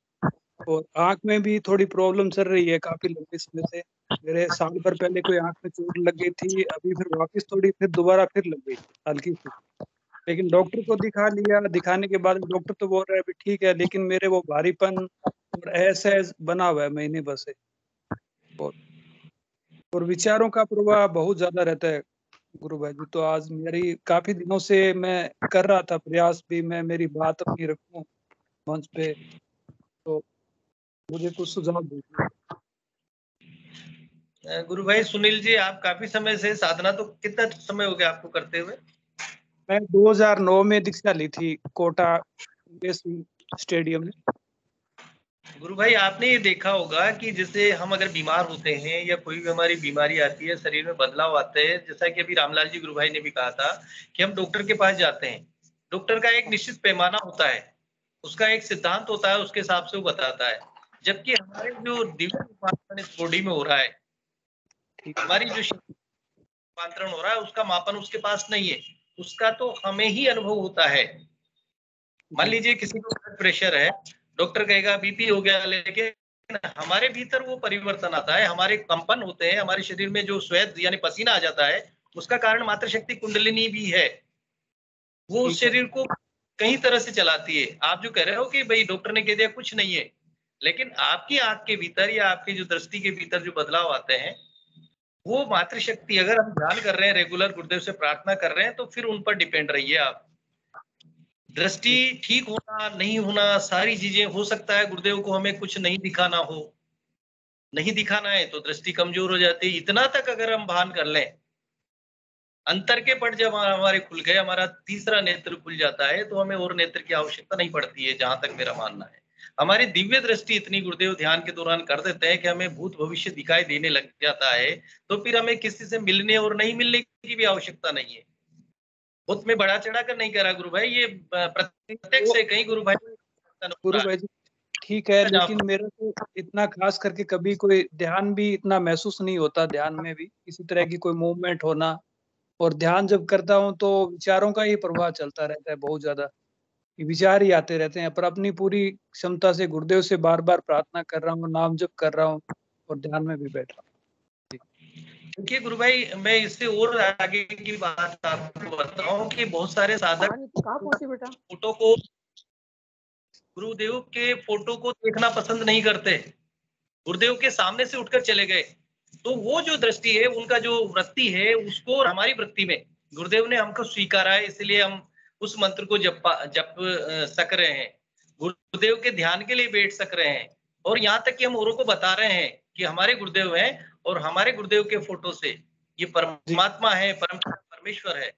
और आंख में भी थोड़ी प्रॉब्लम चल रही है काफी लंबे समय से। मेरे साल भर पहले कोई आंख में चोट लग गई थी, अभी फिर वापस थोड़ी, फिर दोबारा फिर लग गई हल्की सी। लेकिन डॉक्टर को दिखा लिया, दिखाने के बाद डॉक्टर तो बोल रहा है अभी ठीक है, लेकिन मेरे वो भारीपन और असहज बना हुआ है महीने भर से, और विचारों का प्रभाव बहुत ज्यादा रहता है गुरु भाई जी। तो आज मेरी काफी दिनों से मैं कर रहा था प्रयास भी, मैं मेरी बात अपनी रखूं मंच पे, तो मुझे कुछ सुझाव दीजिए। गुरु भाई सुनील जी, आप काफी समय से साधना, तो कितना समय हो गया आपको करते हुए? मैं 2009 में दीक्षा ली थी कोटा स्टेडियम में। गुरु भाई, आपने ये देखा होगा कि जैसे हम अगर बीमार होते हैं या कोई भी हमारी बीमारी आती है, शरीर में बदलाव आते हैं, जैसा कि अभी रामलाल जी गुरु भाई ने भी कहा था कि हम डॉक्टर के पास जाते हैं, डॉक्टर का एक निश्चित पैमाना होता है, उसका एक सिद्धांत होता है, उसके हिसाब से वो बताता है। जबकि हमारे जो दिव्य रूपांतरण इस बॉडी में हो रहा है, हमारी जो रूपांतरण हो रहा है, उसका मापन उसके पास नहीं है, उसका तो हमें ही अनुभव होता है। मान लीजिए किसी को ब्लड प्रेशर है, डॉक्टर कहेगा बीपी हो गया, लेकिन हमारे भीतर वो परिवर्तन आता है, हमारे कंपन होते हैं, हमारे शरीर में जो श्वेत यानी पसीना आ जाता है, उसका कारण मातृशक्ति कुंडलिनी भी है, वो उस शरीर को कई तरह से चलाती है। आप जो कह रहे हो कि भाई डॉक्टर ने कह दिया कुछ नहीं है, लेकिन आपकी आंख के भीतर या आपकी जो दृष्टि के भीतर जो बदलाव आते हैं, वो मातृशक्ति, अगर हम ध्यान कर रहे हैं, रेगुलर गुरुदेव से प्रार्थना कर रहे हैं, तो फिर उन पर डिपेंड रहिए आप। दृष्टि ठीक होना नहीं होना सारी चीजें, हो सकता है गुरुदेव को हमें कुछ नहीं दिखाना हो, नहीं दिखाना है तो दृष्टि कमजोर हो जाती है। इतना तक अगर हम भान कर लें, अंतर के पट जब हमारे खुल गए, हमारा तीसरा नेत्र खुल जाता है, तो हमें और नेत्र की आवश्यकता नहीं पड़ती है, जहां तक मेरा मानना है। हमारी दिव्य दृष्टि इतनी गुरुदेव ध्यान के दौरान कर देते हैं कि हमें भूत भविष्य दिखाई देने लग जाता है, तो फिर हमें किसी से मिलने और नहीं मिलने की भी आवश्यकता नहीं है। भूत में बढ़ा चढ़ा कर नहीं करा गुरु भाई, ये प्रत्यक्ष है। कहीं गुरु भाई जी ठीक है, लेकिन मेरा तो इतना खास करके कभी कोई ध्यान भी इतना महसूस नहीं होता, ध्यान में भी किसी तरह की कोई मूवमेंट होना, और ध्यान जब करता हूँ तो विचारों का ही प्रवाह चलता रहता है, बहुत ज्यादा विचार ही आते रहते हैं, पर अपनी पूरी क्षमता से गुरुदेव से बार बार प्रार्थना कर रहा हूँ, नाम जप कर रहा हूँ और ध्यान में भी बैठ रहा हूँ। देखिए गुरु भाई, मैं इससे और आगे की बात आपको बताऊं कि बहुत सारे साधक फोटो को, गुरुदेव के फोटो को देखना पसंद नहीं करते, गुरुदेव के सामने से उठकर चले गए, तो वो जो दृष्टि है, उनका जो वृत्ति है, उसको और हमारी वृत्ति में गुरुदेव ने हमको स्वीकारा है, इसलिए हम उस मंत्र को जप सक रहे हैं, गुरुदेव के ध्यान के लिए बैठ सक रहे हैं, और यहाँ तक कि हम औरों को बता रहे हैं कि हमारे गुरुदेव हैं, और हमारे गुरुदेव के फोटो से ये परमात्मा है, परमेश्वर है।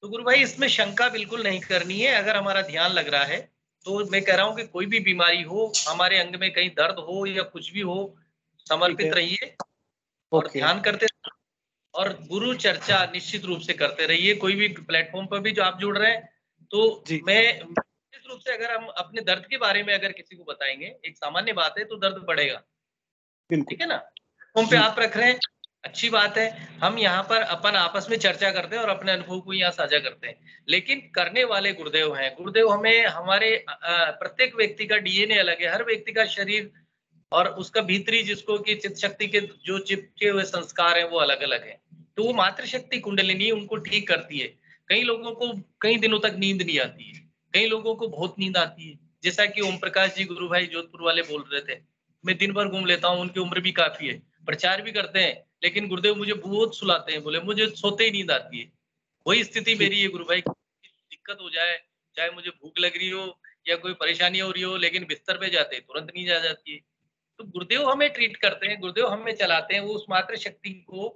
तो गुरु भाई, इसमें शंका बिल्कुल नहीं करनी है। अगर हमारा ध्यान लग रहा है तो मैं कह रहा हूँ कि कोई भी बीमारी हो, हमारे अंग में कहीं दर्द हो या कुछ भी हो, समर्पित रहिए और ध्यान करते रहिए, और गुरु चर्चा निश्चित रूप से करते रहिए। कोई भी प्लेटफॉर्म पर भी जो आप जुड़ रहे हैं, तो मैं निश्चित रूप से, अगर हम अपने दर्द के बारे में अगर किसी को बताएंगे, एक सामान्य बात है, तो दर्द बढ़ेगा, ठीक है ना। प्लेटफॉर्म पे आप रख रहे हैं, अच्छी बात है। हम यहाँ पर अपन आपस में चर्चा करते हैं और अपने अनुभव को यहाँ साझा करते हैं, लेकिन करने वाले गुरुदेव हैं। गुरुदेव हमें, हमारे प्रत्येक व्यक्ति का डीएनए अलग है, हर व्यक्ति का शरीर और उसका भीतरी, जिसको कि चित्त शक्ति के जो चिपके हुए संस्कार हैं, वो अलग अलग है। तो वो मातृशक्ति कुंडलिनी उनको ठीक करती है। कई लोगों को कई दिनों तक नींद नहीं आती है, कई लोगों को बहुत नींद आती है, जैसा कि ओम प्रकाश जी गुरु भाई जोधपुर वाले बोल रहे थे, मैं दिन भर घूम लेता हूँ, उनकी उम्र भी काफी है, प्रचार भी करते हैं, लेकिन गुरुदेव मुझे बहुत सुलाते हैं, बोले मुझे सोते ही नींद आती है। वही स्थिति मेरी है गुरु भाई, दिक्कत हो जाए, चाहे मुझे भूख लग रही हो या कोई परेशानी हो रही हो, लेकिन बिस्तर पे जाते तुरंत नींद आ जाती है। तो गुरुदेव हमें ट्रीट करते हैं, गुरुदेव हमें चलाते हैं, वो उस मात्र शक्ति को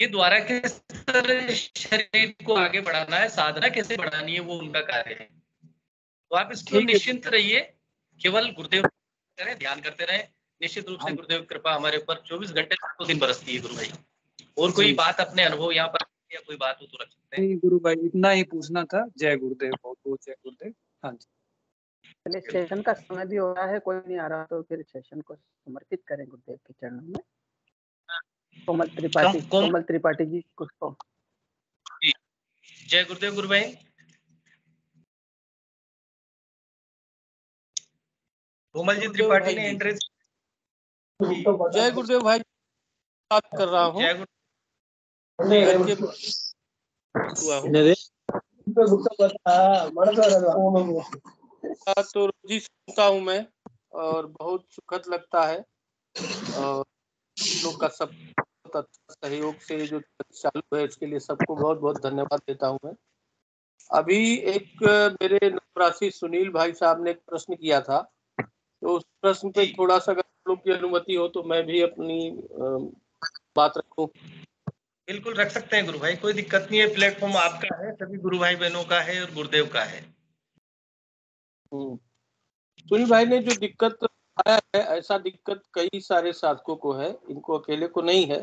के द्वारा किस तरह शरीर को आगे बढ़ाना है, साधना कैसे बढ़ानी है, वो उनका कार्य है। तो आप इसको निश्चिंत रहिए, केवल गुरुदेव करें, ध्यान करते रहें, निश्चित रूप से गुरुदेव कृपा हमारे ऊपर 24 घंटे तो दिन बरसती है गुरु भाई। और कोई बात अपने अनुभव यहाँ पर या कोई बात हो तो रख सकते हैं। गुरु भाई, इतना ही पूछना था। जय गुरुदेव, बहुत बहुत जय गुरुदेव। हाँ जी, चलिए, सेशन का समय भी हो रहा है, कोई नहीं आ रहा तो फिर सेशन को समर्पित करें गुरुदेव के चरणों में। कोमल त्रिपाठी जी कुछ तो। जय गुरुदेव गुरु भाई। कोमल जी त्रिपाठी ने एंट्रेंस। जय गुरुदेव भाई, बात कर रहा हूँ। जय तो रोजी सुनता हूँ मैं, और बहुत सुखद लगता है, और लोग का सब सहयोग से जो चालू है, उसके लिए सबको बहुत बहुत धन्यवाद देता हूँ मैं। अभी एक मेरे नवराशि सुनील भाई साहब ने एक प्रश्न किया था, तो उस प्रश्न पे थोड़ा सा अगर लोग की अनुमति हो तो मैं भी अपनी बात रखूं। बिल्कुल रख सकते हैं गुरु भाई, कोई दिक्कत नहीं है। प्लेटफॉर्म आपका है, सभी गुरु भाई बहनों का है और गुरुदेव का है। सुनील भाई ने जो दिक्कत आया है, ऐसा दिक्कत कई सारे साधकों को है, इनको अकेले को नहीं है,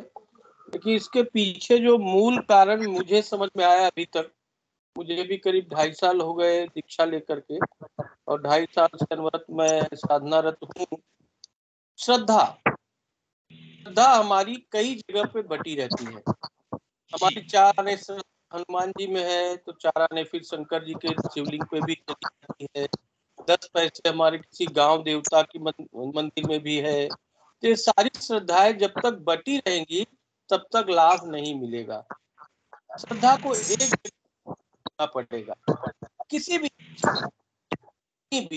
लेकिन इसके पीछे जो मूल कारण मुझे समझ में आया अभी तक, मुझे भी करीब 2.5 साल हो गए दीक्षा लेकर के, और 2.5 साल से अनवरत मैं साधनारत हूँ। श्रद्धा हमारी कई जगह पे बटी रहती है। हमारी 4 आने हनुमान जी में है, तो 4 आने फिर शंकर जी के शिवलिंग पे भी चली जाती है। 10 पैसे हमारे किसी गांव देवता की मंदिर में भी है। तो ये सारी श्रद्धाएं जब तक बटी रहेंगी तब तक लाभ नहीं मिलेगा। श्रद्धा को एक करना पड़ेगा, किसी भी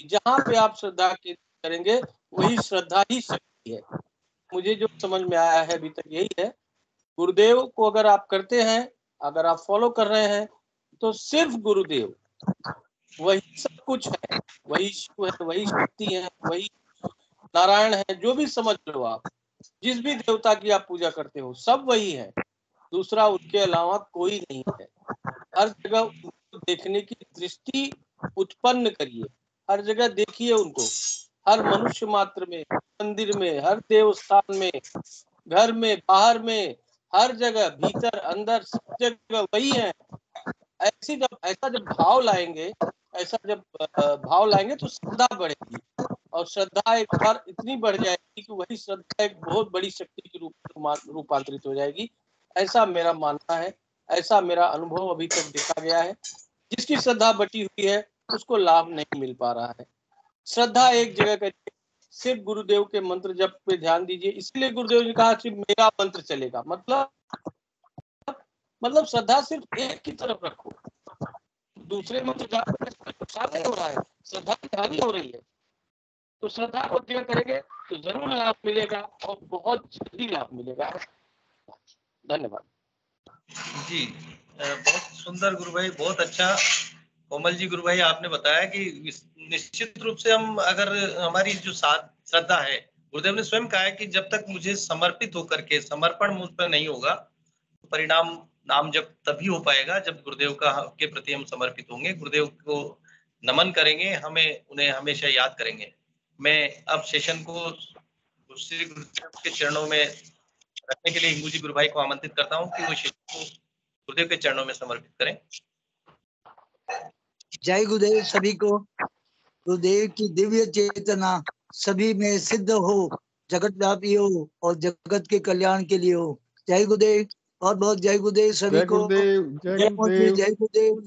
जहां पे आप श्रद्धा करेंगे वही श्रद्धा ही शक्ति है। मुझे जो समझ में आया है अभी तक यही है। गुरुदेव को अगर आप करते हैं, अगर आप फॉलो कर रहे हैं, तो सिर्फ गुरुदेव वही सब कुछ है, वही शिव है, वही शक्ति है, वही नारायण है, जो भी समझ लो आप, जिस भी देवता की आप पूजा करते हो सब वही है, दूसरा उसके अलावा कोई नहीं है। हर जगह उनको देखने की दृष्टि उत्पन्न करिए, हर जगह देखिए उनको, हर मनुष्य मात्र में, मंदिर में, हर देवस्थान में, घर में, बाहर में, हर जगह, भीतर अंदर, सब जगह वही है। ऐसा जब भाव लाएंगे, तो श्रद्धा बढ़ेगी, और श्रद्धा एक बार इतनी बढ़ जाएगी कि वही श्रद्धा एक बहुत बड़ी शक्ति के रूप में रूपांतरित हो जाएगी। ऐसा मेरा मानना है, ऐसा मेरा अनुभव अभी तक देखा गया है। जिसकी श्रद्धा बटी हुई है उसको लाभ नहीं मिल पा रहा है। श्रद्धा एक जगह करिए, सिर्फ गुरुदेव के मंत्र जप पे ध्यान दीजिए। इसलिए गुरुदेव ने कहा सिर्फ मेरा मंत्र चलेगा, मतलब श्रद्धा सिर्फ एक की तरफ रखो, दूसरे मंत्र जाप करने से नुकसान नहीं हो रहा है, श्रद्धा की हानि हो रही है। तो श्रद्धा को जगह करेंगे तो जरूर लाभ मिलेगा, और बहुत जल्दी लाभ मिलेगा। धन्यवाद जी। बहुत सुंदर गुरु भाई, बहुत अच्छा। कोमल जी गुरु भाई, आपने बताया कि निश्चित रूप से हम, अगर हमारी जो श्रद्धा है, गुरुदेव ने स्वयं कहा है कि जब तक मुझे समर्पित होकर के, समर्पण मुझ पर नहीं होगा, परिणाम नाम जब तभी हो पाएगा जब गुरुदेव के प्रति हम समर्पित होंगे, गुरुदेव को नमन करेंगे, हमें उन्हें हमेशा याद करेंगे। मैं अब सेशन को श्री गुरुदेव के चरणों में रखने के लिए हिंगू जी गुरु भाई को आमंत्रित करता हूँ कि वो सेशन को गुरुदेव के चरणों में समर्पित करें। जय गुरुदेव सभी को। गुरुदेव की दिव्य चेतना सभी में सिद्ध हो, जगत व्यापी हो और जगत के कल्याण के लिए हो। जय गुरुदेव। बहुत बहुत जय गुरुदेव सभी को। जय गुरुदेव।